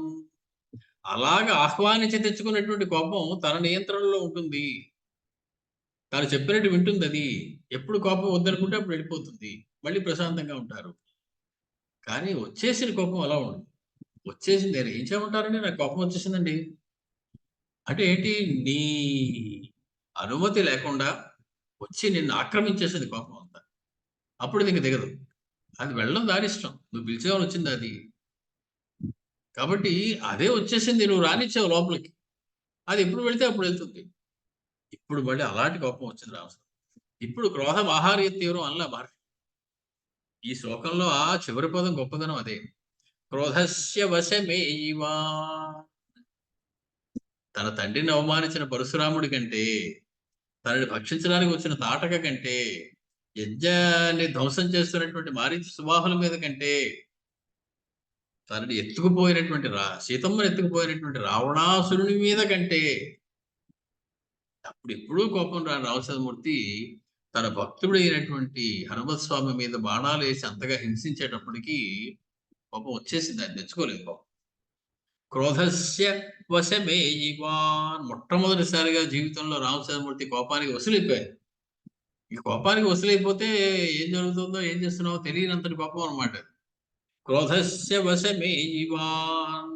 అలాగా ఆహ్వానించి తెచ్చుకున్నటువంటి కోపం తన నియంత్రణలో ఉంటుంది. తాను చెప్పినట్టు వింటుంది అది. ఎప్పుడు కోపం వద్దనుకుంటే అప్పుడు వెళ్ళిపోతుంది. మళ్ళీ ప్రశాంతంగా ఉంటారు. కానీ వచ్చేసిన కోపం అలా ఉండదు. వచ్చేసింది, నేను ఏం చేయమంటారండి, నాకు కోపం వచ్చేసిందండి అంటే ఏంటి, నీ అనుమతి లేకుండా వచ్చి నిన్ను ఆక్రమించేసింది కోపం అంతా. అప్పుడు నీకు దిగదు. అది వెళ్ళడం దాని ఇష్టం. నువ్వు పిలిచేవాళ్ళు వచ్చింది అది. కాబట్టి అదే వచ్చేసింది, నువ్వు రానిచ్చావు లోపలికి. అది ఎప్పుడు వెళ్తే అప్పుడు వెళ్తుంది. ఇప్పుడు మళ్ళీ అలాంటి కోపం వచ్చింది రామస్వామి. ఇప్పుడు క్రోధం ఆహార్య తీవ్రం అనలా మహర్షి. ఈ శ్లోకంలో ఆ చివరి పదం గొప్పదనం అదే. క్రోధస్య వశమేవా, తన తండ్రిని అవమానించిన పరశురాముడి కంటే, తనని భక్షించడానికి వచ్చిన తాటక కంటే, యజ్ఞాన్ని ధ్వంసం చేస్తున్నటువంటి మారీచ సుబాహుల మీద కంటే, తనని ఎత్తుకుపోయినటువంటి సీతమ్మని ఎత్తుకుపోయినటువంటి రావణాసురుని మీద కంటే అప్పుడు ఎప్పుడూ కోపం రాని రామచంద్రమూర్తి తన భక్తుడైనటువంటి హనుమత్ స్వామి మీద బాణాలు వేసి అంతగా హింసించేటప్పటికి కోపం వచ్చేసింది. ఆయన తెచ్చుకోలేదు కోపం. క్రోధస్య వశమే ఇవాన్, మొట్టమొదటిసారిగా జీవితంలో రామచంద్రమూర్తి కోపానికి వసూలైపోయారు. ఈ కోపానికి వసూలైపోతే ఏం జరుగుతుందో ఏం చేస్తున్నావో తెలియనంతటి కోపం అనమాట. క్రోధస్య వశమే ఇవాన్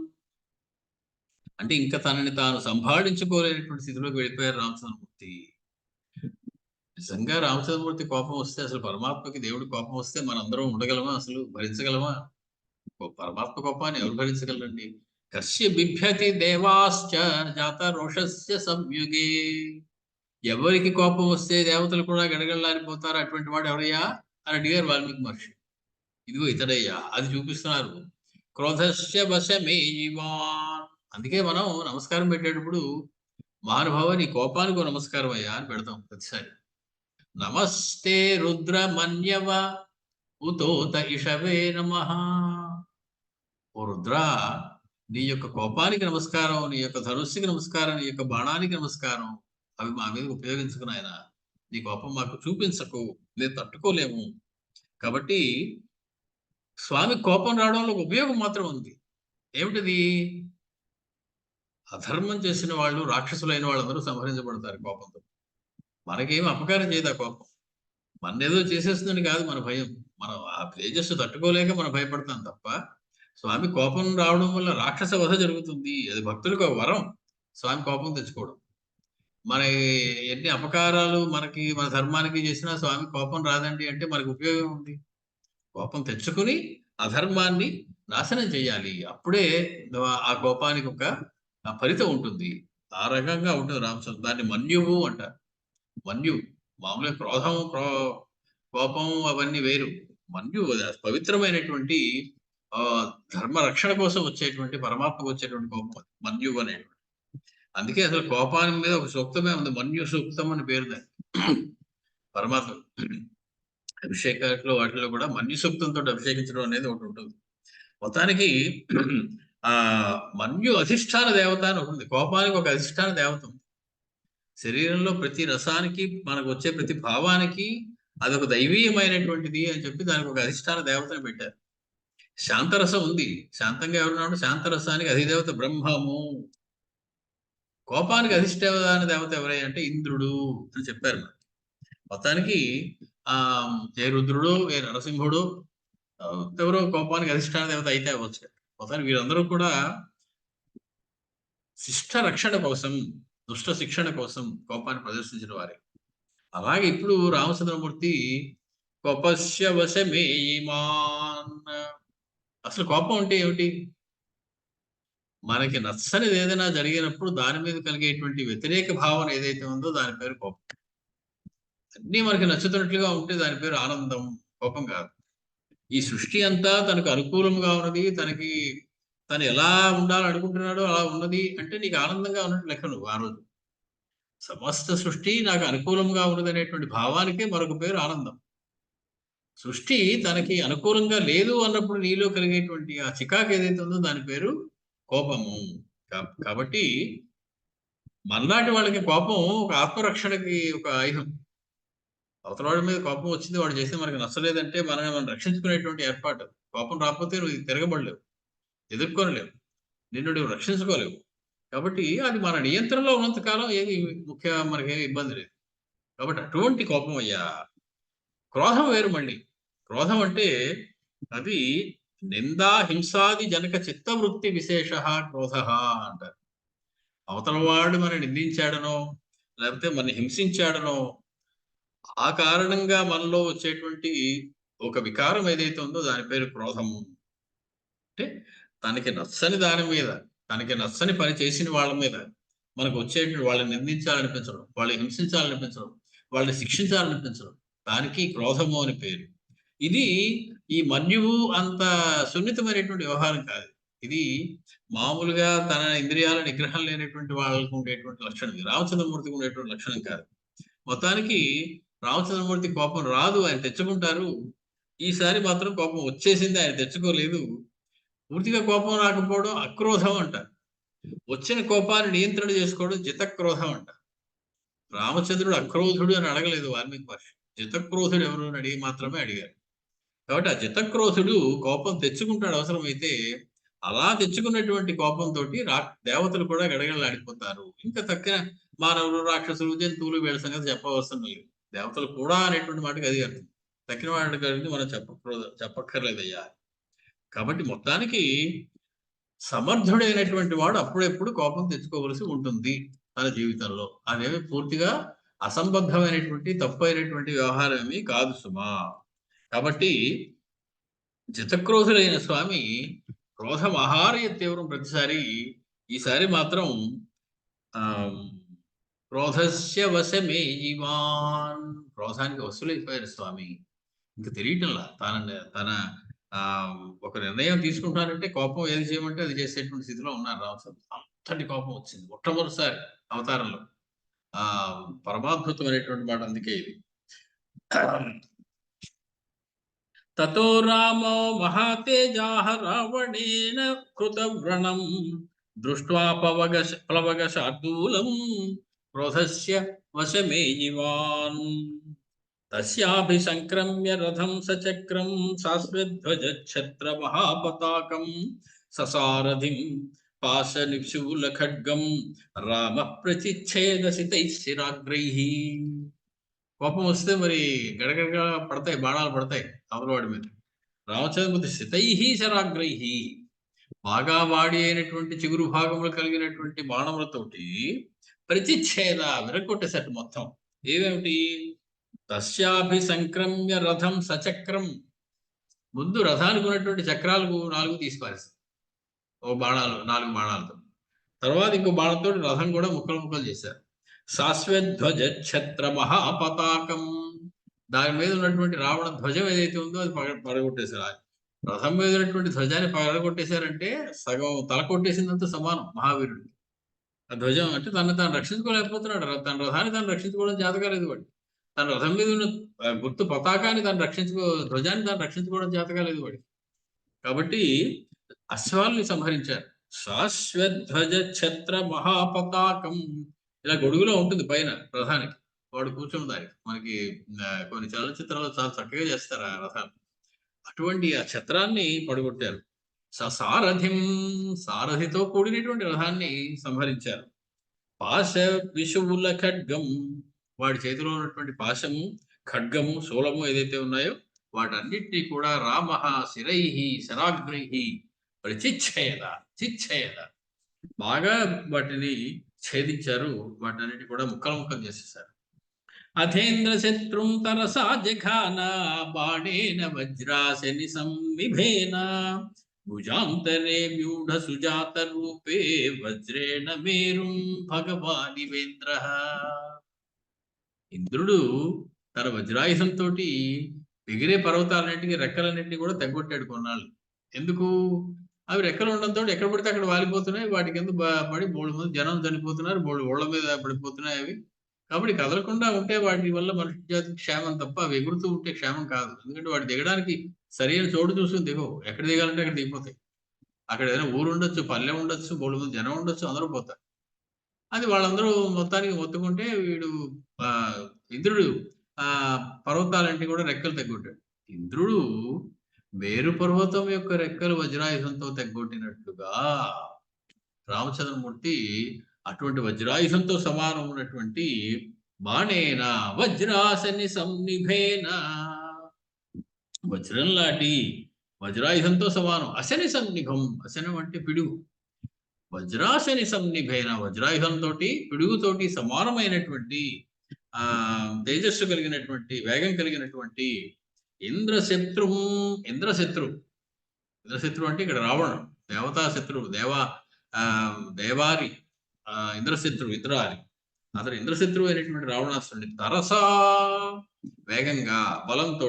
అంటే ఇంకా తనని తాను సంభాళించుకోలేనటువంటి స్థితిలోకి వెళ్ళిపోయారు రామచంద్రమూర్తి. నిజంగా రామచంద్రమూర్తి కోపం వస్తే, అసలు పరమాత్మకి దేవుడి కోపం వస్తే మనందరం ఉండగలమా, అసలు భరించగలమా? పరమాత్మ కోపాన్ని ఎవరు భరించగలరండి? కస్య బిభ్యతి దేవాశ్చ జాత రోషస్య సంయుగే, ఎవరికి కోపం వస్తే దేవతలు కూడా గడగడలాడిపోతారు, అటువంటి వాడు ఎవరయ్యా అని అడిగారు వాల్మీకి మహర్షి. ఇదిగో ఇతడయ్యా, అది చూపిస్తున్నారు. క్రోధస్య వశమే ఇవాన్. అందుకే మనం నమస్కారం పెట్టేటప్పుడు మహానుభావ నీ కోపానికి నమస్కారం అయ్యా అని పెడతాం ప్రతిసారి. నమస్తే రుద్రమన్యవ ఉతోత ఇషవే నమః. ఓ రుద్ర, నీ యొక్క కోపానికి నమస్కారం, నీ యొక్క ధనుస్సుకి నమస్కారం, నీ యొక్క బాణానికి నమస్కారం. అవి మా మీద ఉపయోగించుకుని ఆయన, నీ కోపం మాకు చూపించకు, మేము తట్టుకోలేము. కాబట్టి స్వామి కోపం రావడంలో ఒక ఉపయోగం మాత్రం ఉంది. ఏమిటిది? అధర్మం చేసిన వాళ్ళు, రాక్షసులైన వాళ్ళందరూ సంహరించబడతారు కోపంతో. మనకేం అపకారం చేయదు ఆ కోపం. మన్నేదో చేసేస్తుందని కాదు మన భయం. మనం ఆ తేజస్సు తట్టుకోలేక మనం భయపడతాం తప్ప, స్వామి కోపం రావడం వల్ల రాక్షస వధ జరుగుతుంది. అది భక్తులకు ఒక వరం, స్వామి కోపం తెచ్చుకోవడం. మన ఎన్ని అపకారాలు మనకి, మన ధర్మానికి చేసినా స్వామి కోపం రాదండి అంటే మనకు ఉపయోగం ఉంది. కోపం తెచ్చుకుని అధర్మాన్ని నాశనం చేయాలి. అప్పుడే ఆ కోపానికి ఒక ఫలితం ఉంటుంది. ఆ రకంగా ఉంటుంది రామచంద్ర. దాన్ని మన్యువు అంటారు. మన్యువు మామూలుగా క్రోధం, కోపం అవన్నీ వేరు. మన్యువు అది పవిత్రమైనటువంటి ధర్మ రక్షణ కోసం వచ్చేటువంటి, పరమాత్మకు వచ్చేటువంటి కోపం అది మన్యువు అనేటువంటి. అందుకే అసలు కోపానికి మీద ఒక సూక్తమే ఉంది, మన్యు సూక్తం అని పేరు దానికి. పరమాత్మ అభిషేకాల్లో వాటిలో కూడా మన్యు సూక్తంతో అభిషేకించడం అనేది ఒకటి ఉంటుంది. మొత్తానికి ఆ మన్యు అధిష్టాన దేవత అని ఒకటి ఉంది. కోపానికి ఒక అధిష్టాన దేవత ఉంది. శరీరంలో ప్రతి రసానికి, మనకు వచ్చే ప్రతి భావానికి అదొక దైవీయమైనటువంటిది అని చెప్పి దానికి ఒక అధిష్టాన దేవతని పెట్టారు. శాంతరసం ఉంది. శాంతంగా ఎవరున్నాడు? శాంతరసానికి అధిదేవత బ్రహ్మము. కోపానికి అధిష్టాన దేవత ఎవరై అంటే ఇంద్రుడు అని చెప్పారు మనకి. మొత్తానికి ఏ రుద్రుడు, ఏ నరసింహుడు, ఎవరో కోపానికి అధిష్టాన దేవత అయితే అవ్వచ్చు. మొత్తానికి వీరందరూ కూడా శిష్ట రక్షణ కోసం, దుష్ట శిక్షణ కోసం కోపాన్ని ప్రదర్శించిన వారే. అలాగే ఇప్పుడు రామచంద్రమూర్తి కోపస్య వశమేయిమాన్. అసలు కోపం అంటే ఏమిటి? మనకి నచ్చనిది ఏదైనా జరిగినప్పుడు దాని మీద కలిగేటువంటి వ్యతిరేక భావన ఏదైతే ఉందో దాని పేరు కోపం. అన్నీ మనకి నచ్చుతున్నట్లుగా ఉంటే దాని పేరు ఆనందం, కోపం కాదు. ఈ సృష్టి అంతా తనకు అనుకూలంగా ఉన్నది, తను ఎలా ఉండాలనుకుంటున్నాడో అలా ఉన్నది అంటే నీకు ఆనందంగా ఉన్నట్టు లెక్క నువ్వు ఆ రోజు. సమస్త సృష్టి నాకు అనుకూలంగా ఉన్నది అనేటువంటి భావానికే మరొక పేరు ఆనందం. సృష్టి తనకి అనుకూలంగా లేదు అన్నప్పుడు నీలో కలిగేటువంటి ఆ చికాకు ఏదైతే ఉందో దాని పేరు కోపము. కాబట్టి మనలాంటి వాళ్ళకి కోపం ఒక ఆత్మరక్షణకి ఒక ఆయుధం. అవతల వాడి మీద కోపం వచ్చింది, వాడు చేస్తే మనకి నచ్చలేదంటే మనం రక్షించుకునేటువంటి ఏర్పాటు. కోపం రాకపోతే నువ్వు తిరగబడలేవు, ఎదుర్కొనలేవు, నిన్ను నువ్వు రక్షించుకోలేవు. కాబట్టి అది మన నియంత్రణలో ఉన్నంత కాలం ఏది మనకేమి ఇబ్బంది లేదు. కాబట్టి అటువంటి కోపం అయ్యా. క్రోధం వేరు మళ్ళీ. క్రోధం అంటే అది నిందా హింసాది జనక చిత్తవృత్తి విశేష క్రోధ అంటారు. అవతల వాడు మనం నిందించాడనో, లేకపోతే మన హింసించాడనో, ఆ కారణంగా మనలో వచ్చేటువంటి ఒక వికారం ఏదైతే ఉందో దాని పేరు క్రోధము. అంటే తనకి నచ్చని దాని మీద, తనకి నచ్చని పని చేసిన వాళ్ళ మీద మనకు వచ్చేటువంటి వాళ్ళని నిందించాలనిపించడం, వాళ్ళని హింసించాలనిపించడం, వాళ్ళని శిక్షించాలనిపించడం, దానికి క్రోధము అని పేరు. ఇది ఈ మన్యువు అంత సున్నితమైనటువంటి వ్యవహారం కాదు. ఇది మామూలుగా తన ఇంద్రియాల నిగ్రహం లేనటువంటి వాళ్ళకు ఉండేటువంటి లక్షణం. రామచంద్రమూర్తికి ఉండేటువంటి లక్షణం కాదు. మొత్తానికి రామచంద్రమూర్తి కోపం రాదు, ఆయన తెచ్చుకుంటారు. ఈసారి మాత్రం కోపం వచ్చేసింది, ఆయన తెచ్చుకోలేదు. పూర్తిగా కోపం రాకపోవడం అక్రోధం అంటారు. వచ్చిన కోపాన్ని నియంత్రణ చేసుకోవడం జితక్రోధం అంటారు. రామచంద్రుడు అక్రోధుడు అని అడగలేదు వాల్మీకి మహర్షి. జితక్రోధుడు ఎవరు అని అడిగి మాత్రమే అడిగారు. కాబట్టి ఆ జితక్రోధుడు కోపం తెచ్చుకుంటాడు అవసరమైతే. అలా తెచ్చుకున్నటువంటి కోపంతో దేవతలు కూడా గడగడలాడిపోతారు. ఇంకా తక్కిన మానవులు, రాక్షసులు, జంతువులు వీళ్ళ సంగతి చెప్పవలసిన లేదు. దేవతలు కూడా అనేటువంటి మాటకి అది అర్థం. తక్కిన వాటి గురించి మనం చెప్పక్కర్లేదయ్యా. కాబట్టి మొత్తానికి సమర్థుడైనటువంటి వాడు అప్పుడెప్పుడు కోపం తెచ్చుకోవలసి ఉంటుంది తన జీవితంలో. అదేమి పూర్తిగా అసంబద్ధమైనటువంటి, తప్పైనటువంటి వ్యవహారం ఏమీ కాదు సుమా. కాబట్టి జితక్రోధులైన స్వామి క్రోధం ఆహారయ తీవ్రం ప్రతిసారి. ఈసారి మాత్రం క్రోధస్య వశమే జీవాన్. క్రోధానికి వసులైపోయారు స్వామి. ఇంక తెలియటంలా తన ఒక నిర్ణయం తీసుకుంటానంటే కోపం ఏది చేయమంటే అది చేసేటువంటి స్థితిలో ఉన్నారు రామచంద్ర. అంతటి కోపం వచ్చింది మొట్టమొదటిసారి అవతారంలో. పరమాద్భుతమైనటువంటి మాట. అందుకే ఇది తతో రామో మహాతేజాః రావణేన కృతవ్రణం దృష్ట్వా ప్లవగ శార్దూలం క్రోధస్య వశమే జీవాన్. తస్యాభిసంక్రమ్య రథం సచక్రం శాశ్వధ్వజఛత్ర మహాపతాకం ససారథిం పాశనిశూల ఖడ్గం రామ ప్రచిచ్ఛేదసితైః శిరాగ్రైః. కోపం వస్తే మరి గడగడగా పడతాయి, బాణాలు పడతాయి అవతలవాడి మీద. రామచంద్రమూర్తి శితైః శరాగ్రైః, బాగా వాడి అయినటువంటి చిగురు భాగములు కలిగినటువంటి బాణములతోటి ప్రతిచ్ఛేద విరగొట్టేసట్టు మొత్తం. ఏవేమిటి? తస్యాభిసంక్రమ్య రథం సచక్రం. ముందు రథానికి ఉన్నటువంటి చక్రాలు 4 తీసి పారేస్తాయి, 4 బాణాలతో. తర్వాత ఇంకో బాణంతో రథం కూడా ముక్కలు ముక్కలు చేశారు. శాశ్వధ్వజ ఛత్ర మహాపతాకం, దాని మీద ఉన్నటువంటి రావణ ధ్వజం ఏదైతే ఉందో అది పడగొట్టేశారు. రథం మీద ఉన్నటువంటి ధ్వజాన్ని పగలగొట్టేశారంటే సగం తల కొట్టేసిందంత సమానం మహావీరుడు. ఆ ధ్వజం అంటే తాను రక్షించుకోలేకపోతున్నాడు. తన రథాన్ని తాను రక్షించుకోవడం చేతకాలేదు వాడు. తన రథం మీద ఉన్న గుర్తు పతాకాన్ని ధ్వజాన్ని తాను రక్షించుకోవడం చేతకాలేదు వాడికి. కాబట్టి అశ్వాల్ని సంహరించారు. శాశ్వధ్వజ ఛత్ర మహాపతాకం, ఇలా గొడుగులో ఉంటుంది పైన రథానికి, వాడు కూర్చున్న దానికి. మనకి కొన్ని చలనచిత్రాలు చాలా చక్కగా చేస్తారు ఆ రథాన్ని. అటువంటి ఆ ఛత్రాన్ని పడగొట్టారు. సారథిం, సారథితో కూడినటువంటి రథాన్ని సంహరించారు. పాశ విషువుల ఖడ్గం, వాడి చేతిలో ఉన్నటువంటి పాశము, ఖడ్గము, శూలము ఏదైతే ఉన్నాయో వాటన్నిటినీ కూడా రామ శిరైహి శరాగ్రైహి చిచ్ఛయద బాగా వాటిని ఛేదించారు. వాటన్నిటి కూడా ముక్కలు ముక్కలు చేసేసారు. అథేంద్ర శత్రుం తరసా జఘాన బాణేన వజ్రాశని సంవిభేన భుజాంతరే వ్యూఢ సుజాత రూపే వజ్రేణ మేరుం భగవానివేంద్ర. ఇంద్రుడు తన వజ్రాయుధంతో ఎగిరే పర్వతాలన్నింటికి రెక్కలన్నింటినీ కూడా తెగొట్టాడు కొన్నాళ్ళు. ఎందుకు? అవి రెక్కలు ఉండడంతో ఎక్కడ పడితే అక్కడ వాలిపోతున్నాయి. వాటికి ఎందుకు పడి 3 మంది జనం చనిపోతున్నారు, 3 ఓళ్ల మీద పడిపోతున్నాయి అవి. కాబట్టి కదలకుండా ఉంటే వాటి వల్ల మనిషి జాతికి క్షేమం తప్ప అవి ఎగురుతూ ఉంటే క్షేమం కాదు. ఎందుకంటే వాటి దిగడానికి సరైన చోటు చూసుకుని దిగవు. ఎక్కడ దిగాలంటే అక్కడ దిగిపోతాయి. అక్కడ ఏదైనా ఊరు ఉండొచ్చు, పల్లె ఉండొచ్చు, 3 మంది జనం ఉండొచ్చు, అందరూ పోతారు. అది వాళ్ళందరూ మొత్తానికి మొత్తుకుంటే వీడు ఇంద్రుడు పర్వతాలంటే కూడా రెక్కలు తెగొట్టాడు. ఇంద్రుడు మేరు పర్వతం యొక్క రెక్కలు వజ్రాయుధంతో తెగొట్టినట్లుగా రామచంద్రమూర్తి అటువంటి వజ్రాయుధంతో సమానం ఉన్నటువంటి బాణేన వజ్రాసని సంనిభేన, వజ్రం లాంటి వజ్రాయుధంతో సమానం. అశని సన్నిభం, అశనం అంటే పిడుగు. వజ్రాశని సంనిభేన, వజ్రాయుధంతో పిడుగుతోటి సమానమైనటువంటి తేజస్సు కలిగినటువంటి, వేగం కలిగినటువంటి ఇంద్రశత్రు అంటే ఇక్కడ రావణుడు, దేవతా శత్రువు, దేవారి ఇంద్రశత్రువు, ఇంద్రారి. అతను ఇంద్రశత్రువు అయినటువంటి రావణాసురుడిని తరసా, వేగంగా, బలంతో,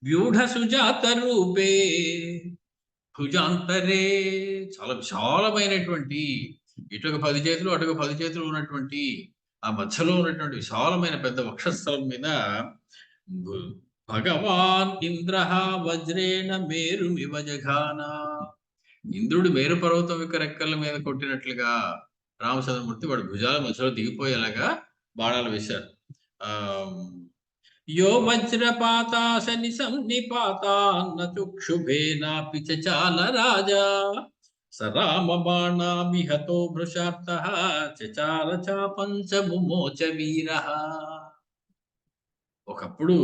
వ్యూఢ సుజాత రూపే, భుజాంతరే, చాలా విశాలమైనటువంటి, ఇటుక 10 చేతులు అటుక 10 చేతులు ఉన్నటువంటి ఆ మధ్యలో ఉన్నటువంటి విశాలమైన పెద్ద వక్షస్థలం మీద భగవాన్ ఇంద్ర వజ్రేణ మేరుమివ జఘాన, ఇంద్రుడు మేరు పర్వతం యొక్క రెక్కల మీద కొట్టినట్లుగా రామచంద్రమూర్తి వాడి భుజాల మధ్యలో దిగిపోయేలాగా బాణాలు వేశారు. యో వజ్రపాతాశని సంనిపాతాన్న చుక్షుభేనాపి చచాల రాజా సరామ బాణామిహతో భృషార్తః చచాల చాపంచ ముమోచ వీరః. ఒకప్పుడు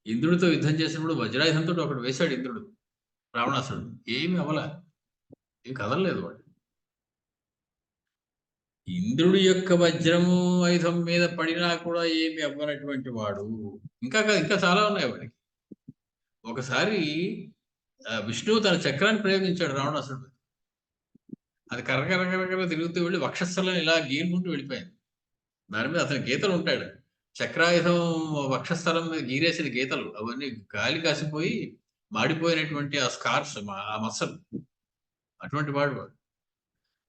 ఇంద్రుడితో యుద్ధం చేసినప్పుడు వజ్రాయుధంతో ఒకడు వేశాడు ఇంద్రుడు, రావణాసురుడు. ఏమి అవలా, ఏం కదలలేదు వాడు. ఇంద్రుడి యొక్క వజ్రము ఆయుధం మీద పడినా కూడా ఏమి అవ్వనటువంటి వాడు. ఇంకా చాలా ఉన్నాయి వాడికి. ఒకసారి విష్ణువు తన చక్రాన్ని ప్రయోగించాడు రావణాసురుడు. అది కర్రకర్ర తిరుగుతూ వెళ్ళి వక్షస్థలం ఇలా గీరుకుంటూ వెళ్ళిపోయింది. దాని మీద అతని గీతలు ఉంటాడు. చక్రాయుధం వక్షస్థలం మీద గీరేసిన గీతలు అవన్నీ గాలి కాసిపోయి మాడిపోయినటువంటి ఆ స్కార్స్, ఆ మసలు, అటువంటి వాడు.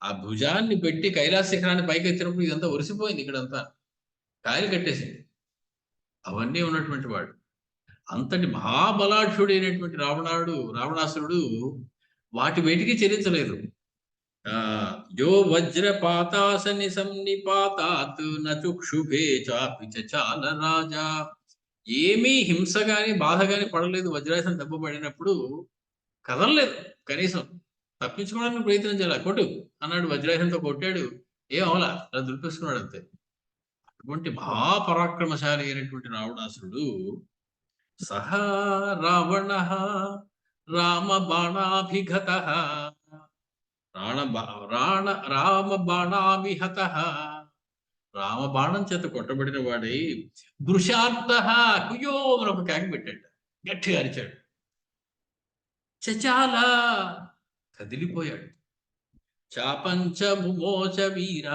ఆ భుజాన్ని పెట్టి కైలాస శిఖరాన్ని పైకి ఎత్తినప్పుడు ఇదంతా ఒరిసిపోయింది, ఇక్కడంతా కాయలు కట్టేసింది. అవన్నీ ఉన్నటువంటి వాడు. అంతటి మహాబలాఢ్యుడైనటువంటి రావణాసురుడు వాటి వేటికి చెల్లించలేదు. యో వజ్రపాతాశని సంనిపాతాత్ నచుక్షుభే చాపి చచాల రాజా, ఏమీ హింస గాని బాధ గాని పడలేదు. వజ్రాయుధం దెబ్బ పడినప్పుడు కదలలేదు, కనీసం తప్పించుకోవడానికి ప్రయత్నం చేయాలి. కొట్టు అన్నాడు, వజ్రాయుధంతో కొట్టాడు, ఏం అవలా, అలా దులిపేసుకున్నాడు అంతే. అటువంటి మహాపరాక్రమశాలి అయినటువంటి రావణాసురుడు సహ రావణ రామ బాణాభిఘత రామ బాణాభిహత, రామ బాణం చేత కొట్టబడిన వాడై దృశార్థ కుయో అని ఒక కేక పెట్టాడు, గట్టిగా అరిచాడు. చచాల, కదిలిపోయాడు. చాపంచ ముమోచ వీర,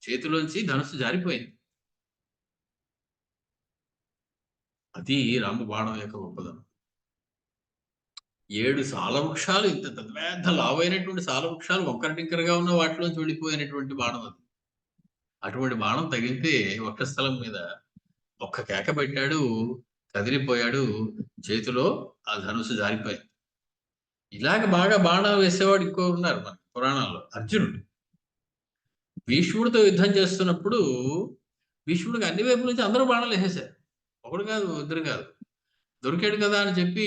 చేతిలోంచి ధనుసు జారిపోయింది. అది రామ బాణం యొక్క గొప్పదనం. 7 సాల వృక్షాలు, ఇంత పెద్ద పెద్ద లావైనటువంటి సాల వృక్షాలు వంకర టింకరగా ఉన్న వాటిలోంచి వెళ్ళిపోయినటువంటి బాణం అది. అటువంటి బాణం తగిలితే వక్షస్థలం మీద ఒక్క కేక పెట్టాడు, కదిలిపోయాడు, చేతిలో ఆ ధనుసు జారిపోయింది. ఇలాగ బాగా బాణాలు వేసేవాడు ఇంకో ఉన్నారు మన పురాణాల్లో, అర్జునుడు. భీష్ముడితో యుద్ధం చేస్తున్నప్పుడు భీష్ముడికి అన్ని వైపుల నుంచి అందరూ బాణాలు వేసేశారు. ఒకడు కాదు, ఇద్దరు కాదు. దొరికాడు కదా అని చెప్పి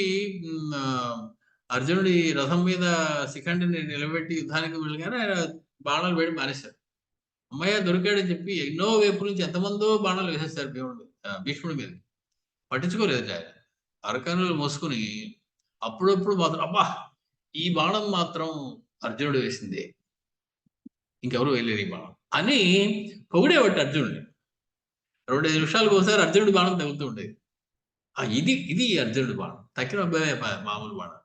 అర్జునుడి రథం మీద శిఖండిని నిలబెట్టి యుద్ధానికి వెళ్ళగానే ఆయన బాణాలు వేయడం మానేశారు. అమ్మయ్య దొరికాడని చెప్పి ఎన్నో వైపుల నుంచి ఎంతమందో బాణాలు వేసేస్తారు భీష్ముడి మీద. పట్టించుకోలేదు ఆయన. అరకనులు మోసుకుని అప్పుడప్పుడు మాత్రం అబ్బా ఈ బాణం మాత్రం అర్జునుడు వేసిందే, ఇంకెవరు వేయలేరు ఈ బాణం అని పొగిడేవాడు అర్జునుడిని. 2-5 నిమిషాలకు ఒకసారి అర్జునుడి బాణం తగులుతూ ఉండేది. ఇది అర్జునుడి బాణం, తక్కిన అబ్బాయి మామూలు బాణం.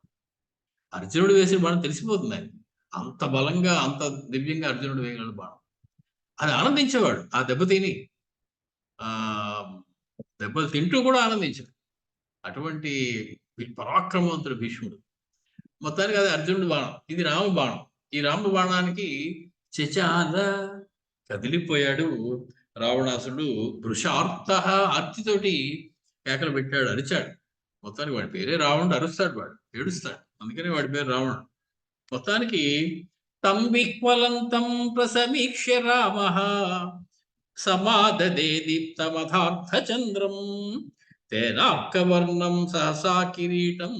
అర్జునుడు వేసిన బాణం తెలిసిపోతుంది ఆయన. అంత బలంగా అంత దివ్యంగా అర్జునుడు వేయగలడు బాణం. అది ఆనందించేవాడు. ఆ దెబ్బతిని దెబ్బలు తింటూ కూడా ఆనందించాడు. అటువంటి పరాక్రమవంతుడు భీష్ముడు. మొత్తానికి అది అర్జునుడి బాణం, ఇది రామ బాణం. ఈ రామ బాణానికి చచాల కదిలిపోయాడు రావణాసుడు. వృషార్త, ఆర్తితోటి కేకలు పెట్టాడు, అరిచాడు. మొత్తానికి వాడి పేరే రావణుడు. అరుస్తాడు, వాడు ఏడుస్తాడు, అందుకని వాడి పేరు రావణుడు. మొత్తానికి తం విక్వలంతం ప్రసమీక్ష్య రామః సమాదదే దీప్తమథార్థచంద్రం తేనార్కవర్ణం సహసా కిరీటం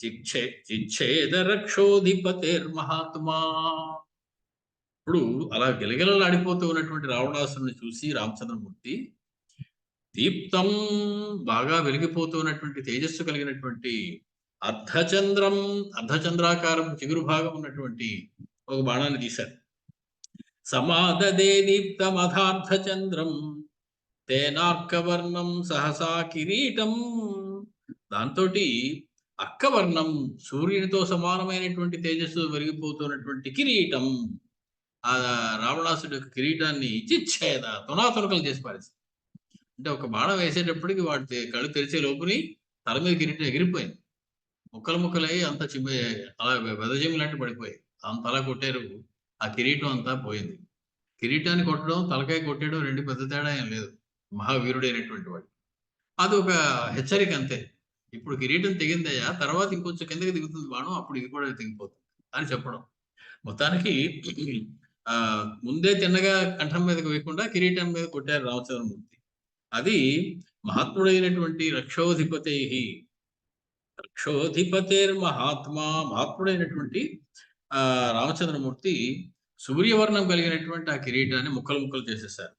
చిచ్ఛేద రక్షోధిపతేర్మహాత్మా. ఇప్పుడు అలా గిలగిలలాడిపోతూ ఉన్నటువంటి రావణాసురుని చూసి రామచంద్రమూర్తి దీప్తం, బాగా వెలిగిపోతూ ఉన్నటువంటి తేజస్సు కలిగినటువంటి అర్ధచంద్రం, అర్ధచంద్రాకారం చిగురు భాగం ఉన్నటువంటి ఒక బాణాన్ని తీశారు. సమాదదే దీప్తమథార్థచంద్రం తేనార్కవర్ణం సహసా కిరీటం. దాంతో అర్కవర్ణం, సూర్యునితో సమానమైనటువంటి తేజస్సు వెలిగిపోతున్నటువంటి కిరీటం, ఆ రావణాసుడి యొక్క కిరీటాన్ని చిచ్ఛేద, తునాతునకలు చేసి పారేసి. అంటే ఒక బాణం వేసేటప్పటికి వాడి కళ్ళు తెరిచే లోపుని తల మీద కిరీటం ఎగిరిపోయింది. ముక్కలు ముక్కలై అంత అలా వెదజమి లాంటి పడిపోయాయి. అంతలా కొట్టారు, ఆ కిరీటం అంతా పోయింది. కిరీటాన్ని కొట్టడం, తలకాయ కొట్టడం రెండు పెద్ద తేడా ఏం లేదు మహావీరుడైనటువంటి వాడు. అది ఒక హెచ్చరిక అంతే. ఇప్పుడు కిరీటం తెగిందయ్యా, తర్వాత ఇంకొంచెం కిందకి దిగుతుంది బాణం, అప్పుడు ఇది కూడా తెగిపోతుంది అని చెప్పడం. మొత్తానికి ముందే తిన్నగా కంఠం మీదకి వేయకుండా కిరీటం మీద కొట్టారు రామచంద్రమూర్తి. అది మహాత్ముడైనటువంటి రక్షోధిపతేర్ మహాత్మా, మహాత్ముడైనటువంటి రామచంద్రమూర్తి సూర్యవర్ణం కలిగినటువంటి ఆ కిరీటాన్ని ముక్కలు ముక్కలు చేసేసారు.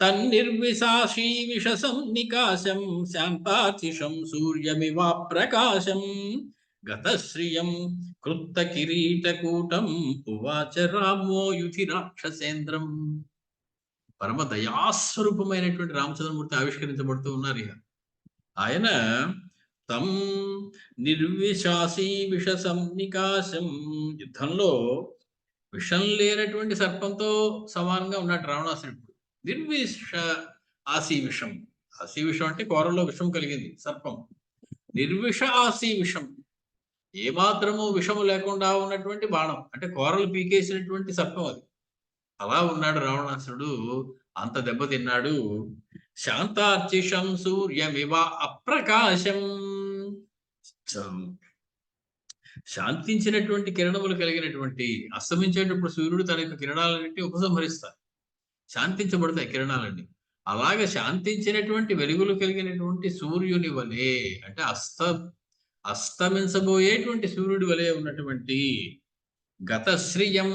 తన్నిర్విశాషీ విషసం నికాశం శాంతాతిశం సూర్యమివా ప్రకాశం గతశ్రియం కృత్త కిరీటకూటం ఉవాచ రామో యుధి రాక్షసేంద్రం. పరమ దయాస్వరూపమైనటువంటి రామచంద్రమూర్తి ఆవిష్కరించబడుతూ ఉన్నారు. ఇక ఆయన తం నిర్విశాసి విషసం నికాశం, యుద్ధంలో విషం లేనటువంటి సర్పంతో సమానంగా ఉన్నాడు రావణాసురుడు. నిర్విష ఆసి విషం, ఆసి విషం అంటే కోరల్లో విషం కలిగింది సర్పం. నిర్విష ఆసి విషం, ఏమాత్రము విషము లేకుండా ఉన్నటువంటి బాణం, అంటే కోరలు పీకేసినటువంటి సర్పం అది. అలా ఉన్నాడు రావణాసురుడు, అంత దెబ్బతిన్నాడు. శాంతార్చిషం సూర్యమివ అప్రకాశం, శాంతించినటువంటి కిరణములు కలిగినటువంటి, అస్తమించేటప్పుడు సూర్యుడు తన యొక్క కిరణాలన్నింటినీ ఉపసంహరిస్తారు, శాంతించబడతాయి కిరణాలన్నీ. అలాగే శాంతించినటువంటి వెలుగులు కలిగినటువంటి సూర్యుని వలె, అంటే అస్తమించబోయేటువంటి సూర్యుడి వలె ఉన్నటువంటి గతశ్రియం,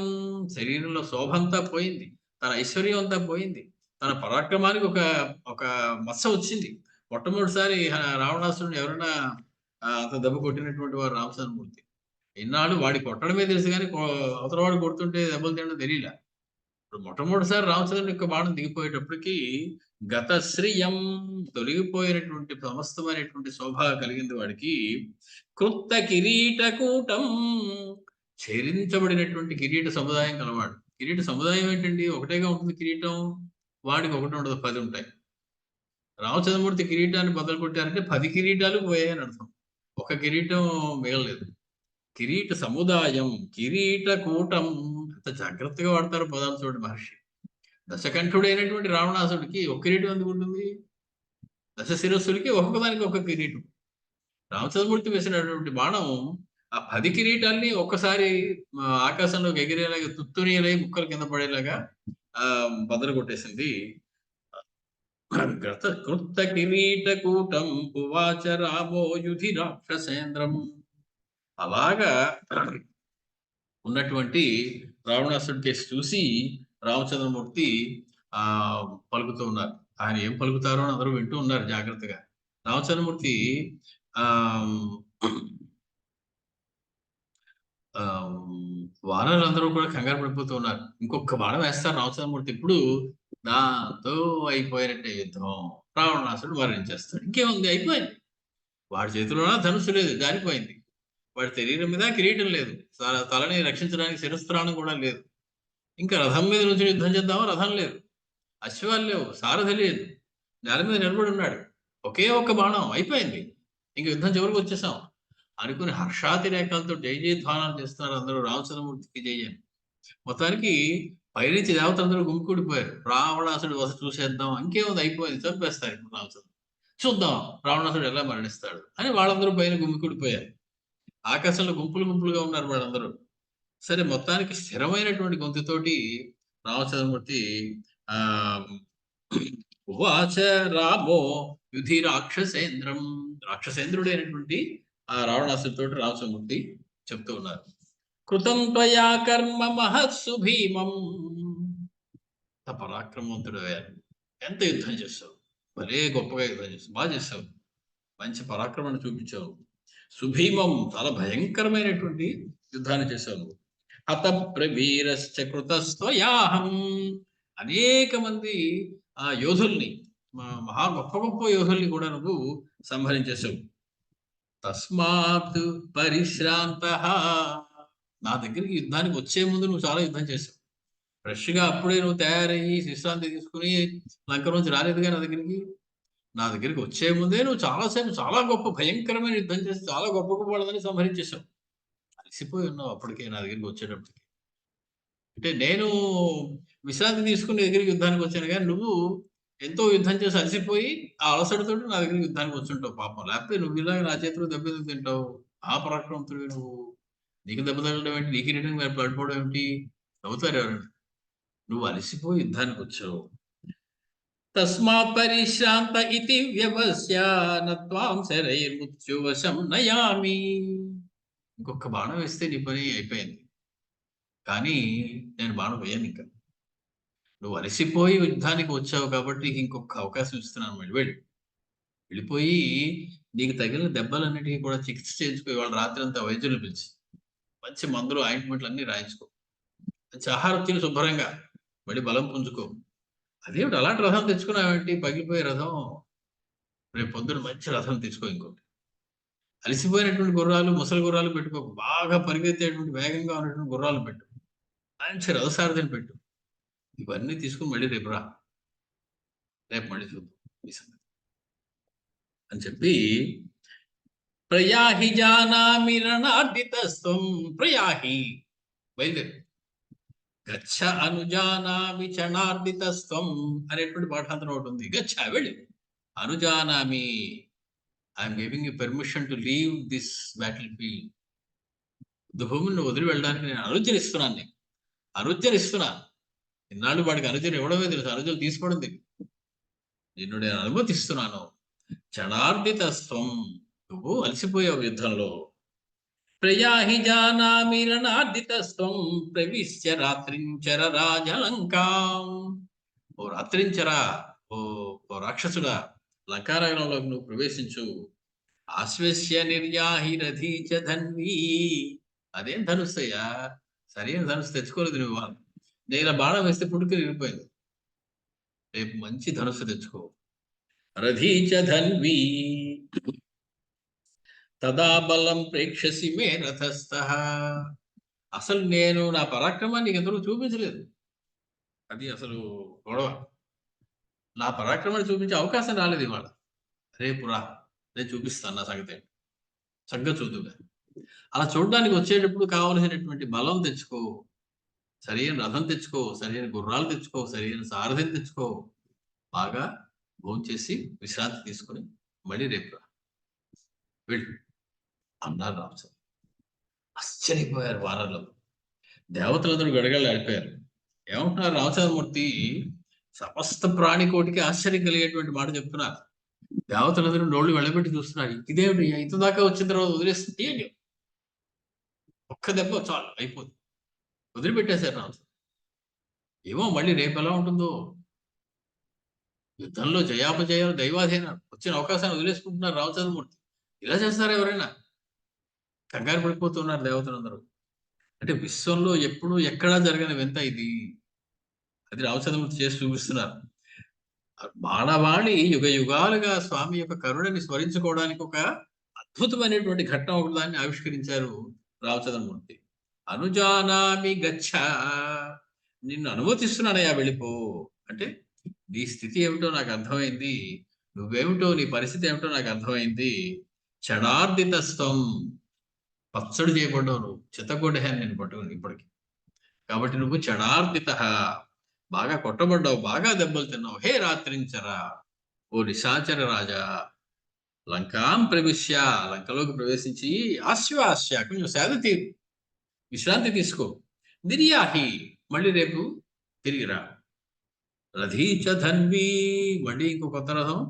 శరీరంలో శోభంతా పోయింది, తన ఐశ్వర్యం అంతా పోయింది, తన పరాక్రమానికి ఒక మచ్చ వచ్చింది. మొట్టమొదటిసారి రావణాసురుని ఎవరైనా అంత దెబ్బ కొట్టినటువంటి వారు రామచంద్రమూర్తి. ఇన్నాళ్ళు వాడి కొట్టడమే తెలుసు కానీ అవతల వాడు కొడుతుంటే దెబ్బలు తినడం తెలియలే. ఇప్పుడు మొట్టమొదటిసారి రామచంద్రుని యొక్క బాణం దిగిపోయేటప్పటికి గతశ్రియం, తొలగిపోయినటువంటి సమస్తమైనటువంటి శోభ కలిగింది వాడికి. కృత్త కిరీటకూటం, ఛేదించబడినటువంటి కిరీట సముదాయం కలవాడు. కిరీట సముదాయం ఏంటండి? ఒకటేగా ఉంటుంది కిరీటం. వాడికి ఒకటి ఉండదు, 10 ఉంటాయి. రామచంద్రమూర్తి కిరీటాన్ని బదులు కొట్టారంటే 10 కిరీటాలు పోయాయని అర్థం. ఒక కిరీటం మిగలలేదు. కిరీట సముదాయం, కిరీట కూటం, ఎంత జాగ్రత్తగా వాడతారు పదాలు చూడండి మహర్షి. దశకంఠుడైనటువంటి రావణాసుడికి ఒక కిరీటం ఎందుకు ఉంటుంది? దశ శిరస్సులకి ఒక్కొక్కదానికి ఒక కిరీటం. రామచంద్రమూర్తి వేసినటువంటి బాణం ఆ 10 కిరీటాల్ని ఒక్కసారి ఆకాశంలోకి ఎగిరేలాగా, తుత్తునియలై ముక్కలు కింద పడేలాగా బద్దలు కొట్టేసింది. కృత కిరీట కూటం ఉవాచ రామో యుధి రాక్షసేంద్రం. అలాగా ఉన్నటువంటి రావణాసుడి కేసు చూసి రామచంద్రమూర్తి పలుకుతూ ఉన్నారు. ఆయన ఏం పలుకుతారో అని అందరూ వింటూ ఉన్నారు జాగ్రత్తగా. రామచంద్రమూర్తి వానరులందరూ కూడా కంగారు పడిపోతూ ఉన్నారు. ఇంకొక బాణం వేస్తారు రామచంద్రమూర్తి. ఇప్పుడు దాంతో అయిపోయినట్టే యుద్ధం. రావణాసుడు మరణించేస్తాడు. ఇంకేముంది, అయిపోయింది. వాడి చేతిలోనా ధనుసు లేదు, జారిపోయింది. వాడి శరీరం మీద కిరీటం లేదు, తలని రక్షించడానికి శిరస్త్రాణం కూడా లేదు. ఇంకా రథం మీద నుంచి యుద్ధం చేద్దామా, రథం లేదు, అశ్వాలు లేవు, సారథి లేదు, నేల మీద నిలబడి ఉన్నాడు. ఒకే ఒక్క బాణం, అయిపోయింది. ఇంక యుద్ధం చివరికి వచ్చేసాం అనుకుని హర్షాతిరేకాలతో జయ జయధ్వానాలు చేస్తున్నారు అందరూ. రామచంద్రమూర్తికి జయని. మొత్తానికి పైనుంచి దేవతలందరూ గుమికూడిపోయారు. రావణాసుడు వస చూసేద్దాం, ఇంకేముంది, అయిపోయింది, చంపేస్తారు ఇప్పుడు రామచంద్ర, చూద్దాం రావణాసుడు ఎలా మరణిస్తాడు అని వాళ్ళందరూ పైన గుమికూడిపోయారు. ఆకాశంలో గుంపులు గుంపులుగా ఉన్నారు వాళ్ళందరూ. సరే, మొత్తానికి స్థిరమైనటువంటి గొంతుతోటి రామచంద్రమూర్తి ఉవాచ రామో యుధి రాక్షసేంద్రం. రాక్షసేంద్రుడైనటువంటి ఆ రావణాసుడితో రామచంద్రమూర్తి చెప్తూ ఉన్నారు. కృతం త్వయా కర్మ మహత్సు భీమం. పరాక్రమవంతుడు, ఎంత యుద్ధం చేస్తావు, భలే గొప్పగా యుద్ధం చేస్తావు, బాగా చేస్తావు, మంచి పరాక్రమాన్ని చూపించావు. సుభీమం, చాలా భయంకరమైనటువంటి యుద్ధాన్ని చేశావు. హత ప్రవీరశ్చ కృతస్త్వయాహం. అనేక మంది ఆ యోధుల్ని, మహా గొప్ప గొప్ప యోధుల్ని కూడా నువ్వు సంహరించేశావు. తస్మాత్ పరిశ్రాంత. నా దగ్గరికి యుద్ధానికి వచ్చే ముందు నువ్వు చాలా యుద్ధం చేశావు. ఫ్రెష్ గా అప్పుడే నువ్వు తయారయ్యి విశ్రాంతి తీసుకుని లంక నుంచి రాలేదుగా నా దగ్గరికి. నా దగ్గరికి వచ్చే ముందే నువ్వు చాలాసేపు చాలా గొప్ప భయంకరమైన యుద్ధం చేసి చాలా గొప్ప గొప్ప వాళ్ళని సంహరించేశావు. అలసిపోయి ఉన్నావు అప్పటికే నా దగ్గరికి వచ్చేటప్పటికి. అంటే నేను విశ్రాంతి తీసుకుని దగ్గరికి యుద్ధానికి వచ్చాను, కానీ నువ్వు ఎంతో యుద్ధం చేసి అలసిపోయి ఆ అలసటతో నా దగ్గరికి యుద్ధానికి వచ్చుంటావు పాపం. లేకపోతే నువ్వు ఇలాగ నా చేతిలో దెబ్బ తింటావు. ఆ పరాక్రమంతుడివి నువ్వు. నీకు దెబ్బ తగలడం ఏంటి, నీకు రిటర్న్ పడిపోవడం ఏమిటి, అవుతారు ఎవరండి. నువ్వు అలసిపోయి యుద్ధానికి వచ్చావు. తస్మాత్ పరిశ్రాంత ఇతి వ్యవస్య నత్వాం శరైర్మృత్యువశం నయామి. ఇంకొక బాణం వేస్తే నీ పని అయిపోయింది, కానీ నేను బాణం వేయను. ఇంకా నువ్వు అలసిపోయి యుద్ధానికి వచ్చావు కాబట్టి ఇంకొక అవకాశం ఇస్తున్నాను. వెళ్ళిపోయి నీకు తగిలిన దెబ్బలన్నిటికీ కూడా చికిత్స చేయించుకో. వాళ్ళ రాత్రి అంతా వైద్యులు పిలిచి మంచి మందులు, ఆయింట్మెంట్లు అన్ని రాయించుకో. మంచి ఆహారం తిని శుభ్రంగా మళ్ళీ బలం పుంజుకో. అదేమిటి అలాంటి రథం తెచ్చుకున్నావేంటి, పగిలిపోయే రథం. రేపు పొద్దున మంచి రథం తెచ్చుకో. ఇంకోటి, అలసిపోయినటువంటి గుర్రాలు, ముసలి గుర్రాలు పెట్టుకో. బాగా పరిగెత్తేటువంటి వేగంగా ఉన్నటువంటి గుర్రాలు పెట్టు. మంచి రథసారథిని పెట్టు. ఇవన్నీ తీసుకుని మళ్ళీ రేపు రా, రేపు మళ్ళీ చూద్దాం ఈ సంగతి అని చెప్పి, ప్రయాహి జానామి రణార్దితస్త్వం. ప్రయాహి, బయలుదేరు. గచ్చ అనుజానామి చణార్దితస్త్వం అనేటువంటి పాఠాంతరం ఒకటి ఉంది. గచ్చ, వెళ్ళి. అనుజానామి, I'm giving you permission to leave this battlefield. యుద్ధభూమిని వదిలి వెళ్ళడానికి నేను అనుజ్ఞనిస్తున్నాను. నీకు అనుజ్ఞనిస్తున్నాను. ఇన్నాళ్ళు వాడికి అనుజ్ఞ ఇవ్వడమే తెలుసు, అనుజ్ఞలు తీసుకోవడం తెలియదు. నిన్ను నేను అనుమతిస్తున్నాను. చణార్దితస్త్వం, నువ్వు అలసిపోయావు యుద్ధంలో. ప్రయాహి జానామి రణార్దితస్త్వం ప్రవిశ్య రాత్రించర రాజలంకాం. ఓ రాత్రించరా, ఓ రాక్షసుడా, లంకానగరంలోకి నువ్వు ప్రవేశించు. ఆశ్వస్య నిర్యాహి రథీచ ధన్వీ. అదేం ధనుస్తయ్యా, సరైన ధనుసు తెచ్చుకోలేదు నువ్వు. నేను బాణం వేస్తే పుట్టుకుని విరిగిపోయింది. రేపు మంచి ధనుసు తెచ్చుకో. రథీచ ధన్వీ తదా బలం ప్రేక్షసి మే రథస్థః. అసలు నేను నా పరాక్రమాన్ని నీకు ఎంతవరకు చూపించలేదు. అది అసలు గొడవ. నా పరాక్రమాన్ని చూపించే అవకాశం రాలేదు ఇవాళ. రేపు రా, నేను చూపిస్తాను నా సంగతి చక్కగా చూద్దుగా. అలా చూడడానికి వచ్చేటప్పుడు కావలసినటువంటి బలం తెచ్చుకో, సరైన రథం తెచ్చుకో, సరైన గుర్రాలు తెచ్చుకో, సరైన సారథిని తెచ్చుకో. బాగా భోంచేసి విశ్రాంతి తీసుకొని మళ్ళీ రేపు రా, వెళ్ళు అన్నారు రామచంద్ర. ఆశ్చర్యపోయారు వానరులు. దేవతలందరూ గడగడలాడిపోయారు. ఏమంటున్నారు రామచంద్రమూర్తి? సమస్త ప్రాణికోటికి ఆశ్చర్యం కలిగేటువంటి మాట చెప్తున్నారు. దేవతలందరూ నోళ్ళు వెళ్ళబెట్టి చూస్తున్నారు. ఇదేమిటి ఇంత దాకా వచ్చిన తర్వాత వదిలేస్తే ఒక్క దెబ్బ చాలు అయిపోతుంది, వదిలిపెట్టేశారు రామచంద్ర. ఏమో మళ్ళీ రేపు ఎలా ఉంటుందో. యుద్ధంలో జయాపజయాలు దైవాధీనం. వచ్చిన అవకాశాన్ని వదిలేసుకుంటున్నారు రామచంద్రమూర్తి. ఇలా చేస్తారా ఎవరైనా? కంగారు పడిపోతున్నారు దేవతలందరూ. అంటే విశ్వంలో ఎప్పుడు ఎక్కడా జరగని వింత ఇది. అది రామచంద్రమూర్తి చేసి చూపిస్తున్నారు. బాణవాణి యుగ యుగాలుగా స్వామి యొక్క కరుణని స్మరించుకోవడానికి ఒక అద్భుతమైనటువంటి ఘట్టం ఒక దాన్ని ఆవిష్కరించారు రామచంద్రమూర్తి. అనుజానామి గచ్చ, నిన్ను అనుమతిస్తున్నానయ్యా వెళ్ళిపో. అంటే నీ స్థితి ఏమిటో నాకు అర్థమైంది, నువ్వేమిటో నీ పరిస్థితి ఏమిటో నాకు అర్థమైంది. క్షణార్ధితస్వం, పచ్చడి చేయబడ్డావు నువ్వు, చిత్తకొట్టేహాన్ని నేను పట్టుకుని ఇప్పటికి. కాబట్టి నువ్వు క్షణార్ధిత, బాగా కొట్టబడ్డావు, బాగా దెబ్బలు తిన్నావు. హే రాత్రించరా, ఓ నిశాచర రాజా, లంకాం ప్రవిశ్య, లంకలోకి ప్రవేశించి ఆశ్వాస్య, కొంచెం సేద తీరు, విశ్రాంతి తీసుకో. నిర్యాహి, మళ్ళీ రేపు తిరిగిరా. రథీచ ధన్వీ, మళ్ళీ ఇంకో కొత్త రథం,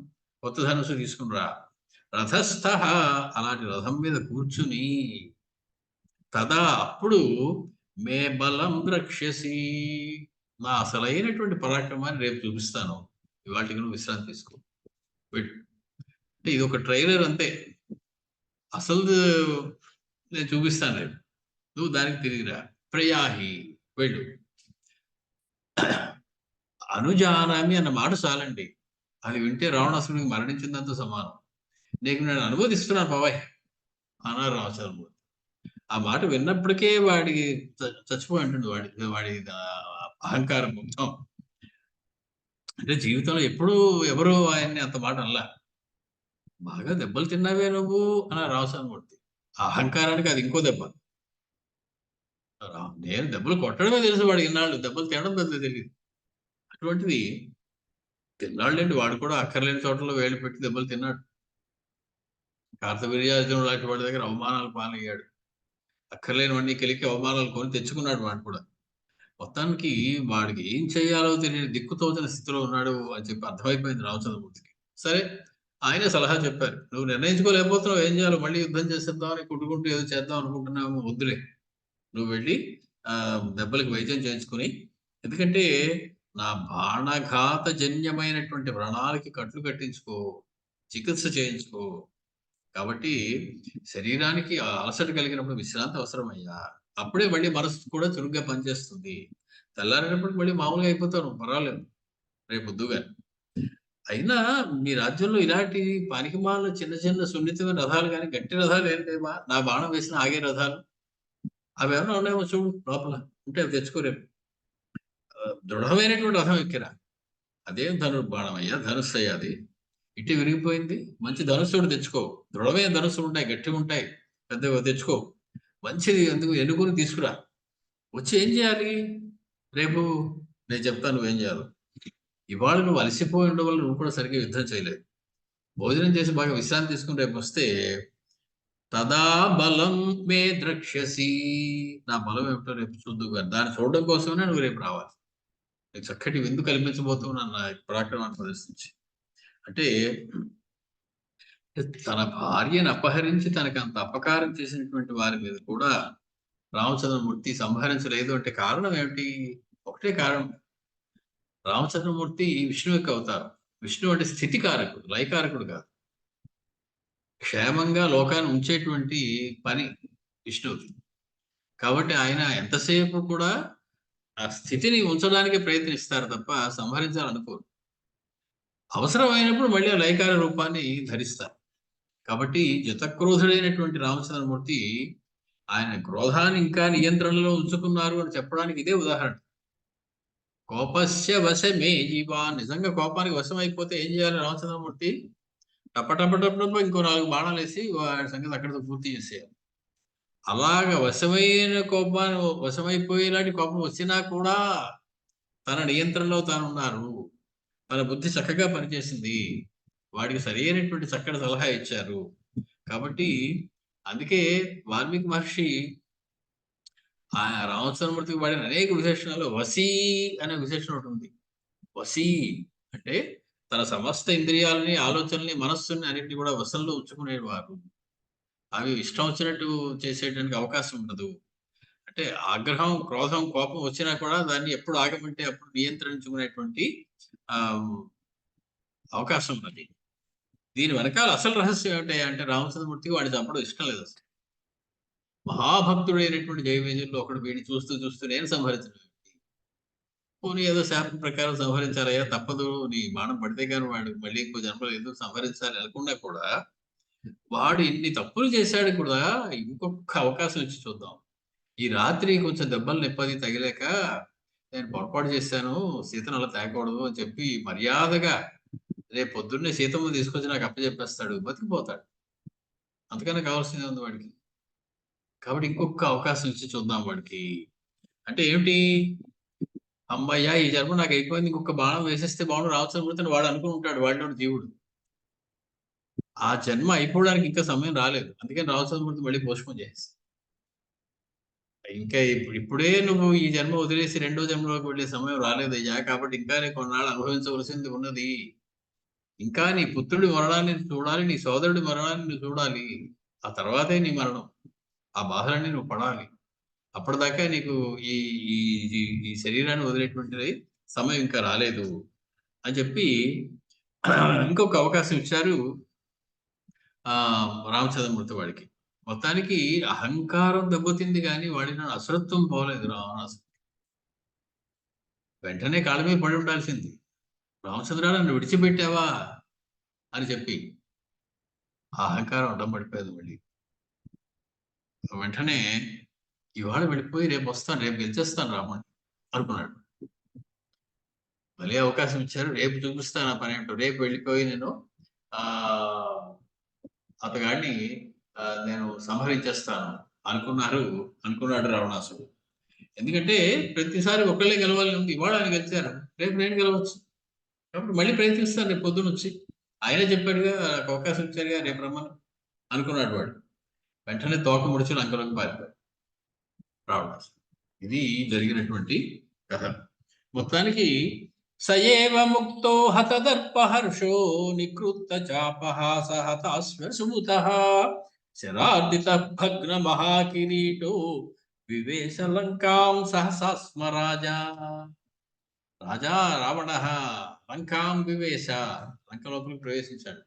కొత్త ధనుసు తీసుకునిరా. రథస్థ, అలాంటి రథం మీద కూర్చుని, తదా అప్పుడు మే బలం ద్రక్ష్యసి, నా అసలైనటువంటి పరాక్రమాన్ని రేపు చూపిస్తాను, ఇవాటికి నువ్వు విశ్రాంతి తీసుకో. అంటే ఇది ఒక ట్రైలర్ అంతే, అసలు నేను చూపిస్తాను రేపు, నువ్వు దానికి తిరిగిరా. ప్రయాహి, వెళ్ళు. అనుజానామి అన్న మాట చాలండి, అది వింటే రావణాసురుడికి మరణించిందంత సమానం. నీకు నేను అనుమతిస్తున్నాను బాబాయ్ అన్నారు రామచంద్రమూర్తి. ఆ మాట విన్నప్పటికే వాడికి చచ్చిపోయి ఉంటుంది, వాడి అహంకారం మొత్తం. అంటే జీవితంలో ఎప్పుడూ ఎవరు ఆయన్ని అంత మాట అనలా. బాగా దెబ్బలు తిన్నావే నువ్వు అన్నారు రామచంద్రమూర్తి. ఆ అహంకారానికి అది ఇంకో దెబ్బ. నేను దెబ్బలు కొట్టడమే తెలుసు వాడికి, ఇన్నాళ్ళు దెబ్బలు తినడం పెద్ద తెలియదు. అటువంటిది తిన్నాళ్ళండి, వాడు కూడా అక్కర్లేని చోట్ల వేలు పెట్టి దెబ్బలు తిన్నాడు. కార్తవీర్యార్జునుడు లాంటి వాడి దగ్గర అవమానాలు పాలయ్యాడు. అక్కర్లేనివన్నీ కలిగి అవమానాలు కొని తెచ్చుకున్నాడు వాడు కూడా. మొత్తానికి వాడికి ఏం చేయాలో తెలియని దిక్కుతోచని స్థితిలో ఉన్నాడు అని చెప్పి అర్థమైపోయింది రామచంద్రమూర్తికి. సరే, ఆయనే సలహా చెప్పారు. నువ్వు నిర్ణయించుకోలేకపోతున్నావు ఏం చేయాలో, మళ్ళీ యుద్ధం చేసేద్దామని కుట్టుకుంటూ ఏదో చేద్దాం అనుకుంటున్నాము, వద్దులే, నువ్వు వెళ్ళి దెబ్బలకి వైద్యం చేయించుకుని, ఎందుకంటే నా బాణఘాత జన్యమైనటువంటి వ్రణాలకి కట్లు కట్టించుకో, చికిత్స చేయించుకో. కాబట్టి శరీరానికి అలసట కలిగినప్పుడు విశ్రాంతి అవసరమయ్యా. అప్పుడే మళ్ళీ మనసు కూడా చురుగ్గా పనిచేస్తుంది. తెల్లారినప్పటికి మళ్ళీ మామూలుగా అయిపోతాను, పర్వాలేదు, రేపు పొద్దుగా. అయినా మీ రాజ్యంలో ఇలాంటి పనికిమాలిన చిన్న చిన్న సున్నితమైన రథాలు కానీ గట్టి రథాలు ఏం లేవా? నా బాణం వేసిన ఆగే రథాలు అవి ఏమైనా ఉన్నాయేమో చూడు లోపల, ఉంటే అవి తెచ్చుకోరేపు. దృఢమైనటువంటి రథం ఎక్కిరా. అదేం బాణం అయ్యా, ధనుస్సు అయ్యా అది, ఇటు విరిగిపోయింది. మంచి ధనుస్సుడు తెచ్చుకో, దృఢమైన ధనుస్సులు ఉంటాయి, గట్టిగా ఉంటాయి, పెద్దగా తెచ్చుకో. మంచిది ఎందుకు ఎన్నుకొని తీసుకురా. వచ్చి ఏం చేయాలి రేపు నేను చెప్తాను నువ్వేం చేయాలి. ఇవాళ నువ్వు అలసిపోయి ఉండడం వల్ల నువ్వు కూడా సరిగ్గా యుద్ధం చేయలేదు. భోజనం చేసి బాగా విశ్రాంతి తీసుకుని రేపు వస్తే తదా బలం మే ద్రక్ష్యసి, నా బలం ఏమిటో రేపు చూద్దు. దాన్ని చూడడం కోసమే నువ్వు రేపు రావాలి. నీకు చక్కటి విందు కల్పించబోతున్నాను నా పరాక్రమాన్ని ప్రదర్శించి. అంటే తన భార్యను అపహరించి తనకు అంత అపకారం చేసినటువంటి వారి మీద కూడా రామచంద్రమూర్తి సంహరించలేదు. అంటే కారణం ఏమిటి? ఒకటే కారణం, రామచంద్రమూర్తి విష్ణు యొక్క అవతారం. విష్ణు అంటే స్థితికారకుడు, లయకారకుడు కాదు. క్షేమంగా లోకాన్ని ఉంచేటువంటి పని విష్ణువుది. కాబట్టి ఆయన ఎంతసేపు కూడా ఆ స్థితిని ఉంచడానికి ప్రయత్నిస్తారు తప్ప సంహరించాలనుకోరు. అవసరమైనప్పుడు మళ్ళీ ఆ లయకార రూపాన్ని ధరిస్తారు. కాబట్టి జతక్రోధుడైనటువంటి రామచంద్రమూర్తి ఆయన క్రోధాన్ని ఇంకా నియంత్రణలో ఉంచుకున్నారు అని చెప్పడానికి ఇదే ఉదాహరణ. కోపస్య వశమే జీవా, నిజంగా కోపానికి వశం అయిపోతే ఏం చేయాలి రామచంద్రమూర్తి? టప ఇంకో 4 బాణాలు వేసి వాడి సంగతి అక్కడితో పూర్తి చేసేయాలి. అలాగ వశమైన కోపాన్ని వశమైపోయేలాంటి కోపం వచ్చినా కూడా తన నియంత్రణలో తానున్నారు. తన బుద్ధి చక్కగా పనిచేసింది. వాడికి సరైనటువంటి చక్కటి సలహా ఇచ్చారు. కాబట్టి అందుకే వాల్మీకి మహర్షి ఆ రామచంద్రమూర్తికి వాడిన అనేక విశేషణాలు వసీ అనే విశేషణం ఒకటి ఉంది. వసీ అంటే తన సమస్త ఇంద్రియాలని, ఆలోచనల్ని, మనస్సుని అన్నిటిని కూడా వశంలో ఉంచుకునేవారు. అవి ఇష్టం వచ్చినట్టు చేసేయడానికి అవకాశం ఉండదు. అంటే ఆగ్రహం, క్రోధం, కోపం వచ్చినా కూడా దాన్ని ఎప్పుడు ఆగమంటే అప్పుడు నియంత్రించుకునేటువంటి ఆహ్, అవకాశం ఉన్నది. దీని వెనకాల అసలు రహస్యం ఏమిటి అంటే రామచంద్రమూర్తికి వాడిని చంపడం ఇష్టం లేదు అసలు. మహాభక్తుడైనటువంటి జైవేద్యుల్లో ఒకడు వీడిని చూస్తూ నేను సంహరించను. పోనీ ఏదో శాస్త్రం ప్రకారం సంహరించాలయ్యా తప్పదు. నీ బాణం పడితే గాని వాడు మళ్ళీ ఇంకో జన్మలో ఎందుకు సంహరించాలి అనుకున్నా కూడా, వాడు ఇన్ని తప్పులు చేశాడు కూడా ఇంకొక అవకాశం ఇచ్చి చూద్దాం. ఈ రాత్రి కొంచెం దెబ్బలు నొప్పది తగిలాక నేను పొరపాటు చేశాను. సీతను అలా తేకూడదు అని చెప్పి మర్యాదగా రేపు పొద్దున్నే సీతమ్మని తీసుకొచ్చి నాకు అప్పచెప్పేస్తాడు. బతికిపోతాడు. అంతకన్నా కావాల్సిందే ఉంది వాడికి. కాబట్టి ఇంకొక అవకాశం ఇచ్చి చూద్దాం వాడికి. అంటే ఏమిటి? హమ్మయ్య! ఈ జన్మ నాకయిపోయింది. ఇంకొక బాణం వేసేస్తే బావుండు రామచంద్రమూర్తి అని వాడు అనుకుని ఉంటాడు. వాడిలోని జీవుడు. ఆ జన్మ అయిపోవడానికి ఇంకా సమయం రాలేదు. అందుకని రామచంద్రమూర్తి మళ్ళీ పోస్ట్‌పోన్ చేసేసాడు. ఇంకా ఇప్పుడే నువ్వు ఈ జన్మ వదిలేసి రెండో జన్మలోకి వెళ్ళే సమయం రాలేదయ్యా! కాబట్టి ఇంకా నీకు కొన్నాళ్ళు అనుభవించవలసింది ఉన్నది. ఇంకా నీ పుత్రుడి మరణాన్ని చూడాలి. నీ సోదరుడి మరణాన్ని నువ్వు చూడాలి. ఆ తర్వాతే నీ మరణం. ఆ బాధలన్నీ నువ్వు పడాలి. అప్పటిదాకా నీకు ఈ ఈ ఈ ఈ శరీరాన్ని వదిలేటువంటిది సమయం ఇంకా రాలేదు అని చెప్పి ఇంకొక అవకాశం ఇచ్చారు రామచంద్రమూర్తి వాడికి. మొత్తానికి అహంకారం దెబ్బతింది గానీ వాడిలో అసురత్వం పోలేదు రావణాసురుడికి. వెంటనే కాళ్ళ మీద పడి ఉండాల్సింది. రామచంద్ర నన్ను విడిచిపెట్టావా అని చెప్పి. ఆ అహంకారం అడ్డం పడిపోయేది మళ్ళీ. వెంటనే ఇవాళ వెళ్ళిపోయి రేపొస్తాను. రేపు గెలిచేస్తాను రాముడిని అనుకున్నాడు. మళ్ళీ అవకాశం ఇచ్చారు. రేపు చూపిస్తాను ఆ పనేంటో. రేపు వెళ్ళిపోయి నేను ఆహ్, అతగాడిని నేను సంహరించేస్తాను అనుకున్నాడు రావణాసురుడు. ఎందుకంటే ప్రతిసారి ఒకళ్ళే గెలవాలని ఉంది. ఇవాళ ఆయన గెలిచారు. రేపు నేను గెలవచ్చు. కాబట్టి మళ్ళీ ప్రయత్నిస్తాను రేపు పొద్దునొచ్చి. ఆయనే చెప్పాడుగా నాకు అవకాశం ఇచ్చారుగా రేపు రమ్మని అనుకున్నాడు వాడు. వెంటనే తోక ముడిచి లంకలోకి పారిపోయాడు రావణాసురుడు. ఇది జరిగినటువంటి కథ. మొత్తానికి సయేవ ముక్తో హతదర్పహర్షో నికృత్త చాపహాస హతాశ్వసుముతః శరార్దిత భగ్న మహాకిరీటో వివేశ లంకాం సహసాస్మ రాజా. రాజా రావణ లంకాం వివేశ, లంక లోపలికి ప్రవేశించాడు.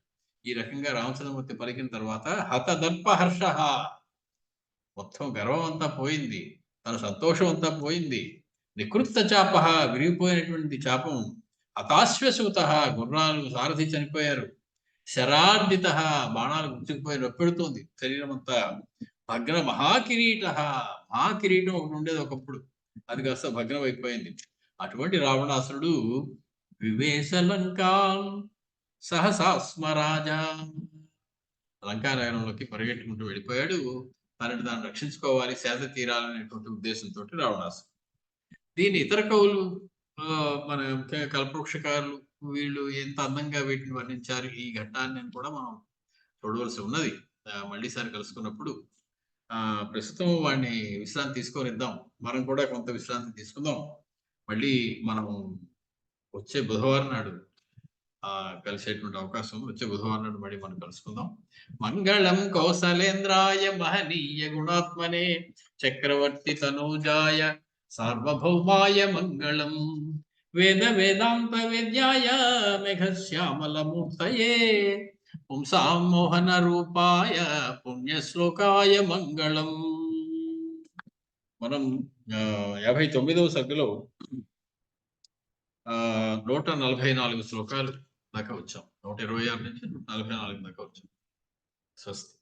ఈ రకంగా రామచంద్రమూర్తి పలికిన తర్వాత హతదర్పహర్ష, మొత్తం గర్వం అంతా పోయింది. తన సంతోషం అంతా పోయింది. నికృత్త చాప, విరిగిపోయినటువంటి చాపం. హతాశ్వసూత, గుర్రాలు సారథి చనిపోయారు. శరార్దిత, బాణాలు గుచ్చుకుపోయి నొప్పెడుతోంది శరీరం అంతా. భగ్న మహాకిరీట, మహాకిరీటం ఒకటి ఉండేది ఒకప్పుడు, అది కాస్త భగ్నం అయిపోయింది. అటువంటి రావణాసురుడు వివేశ లంకాం సహసాస్మరాజా, లంకా నగరంలోకి పరిగెట్టుకుంటూ వెళ్ళిపోయాడు. తనని తాను రక్షించుకోవాలి, సేద తీరాలనేటువంటి ఉద్దేశంతో రావణాసురుడు. దీన్ని ఇతర కవులు మన కల్పవృక్షకారులు వీళ్ళు ఎంత అందంగా వీటిని వర్ణించారు ఈ ఘట్టాన్ని కూడా మనం చూడవలసి ఉన్నది. మళ్ళీసారి కలుసుకున్నప్పుడు ప్రస్తుతం వాడిని విశ్రాంతి తీసుకొనిద్దాం. మనం కూడా కొంత విశ్రాంతి తీసుకుందాం. మళ్ళీ మనం వచ్చే బుధవారం నాడు కలిసేటువంటి అవకాశం, వచ్చే బుధవారం నాడు మళ్ళీ మనం కలుసుకుందాం. మంగళం కౌసలేంద్రాయ మహనీయ గుణాత్మనే చక్రవర్తి తనూజాయ సార్వభౌమాయ మంగళం. వేద వేదాంత వేద్యాయ మేఘశ్యామల మూర్తయే పుంసాం మోహన రూపాయ పుణ్యశ్లోకాయ మంగళం. మనం 59వ సర్గలో 144 శ్లోకాలు దాకా వచ్చాం. 126 నుంచి 144 దాకా వచ్చాం. స్వస్తి.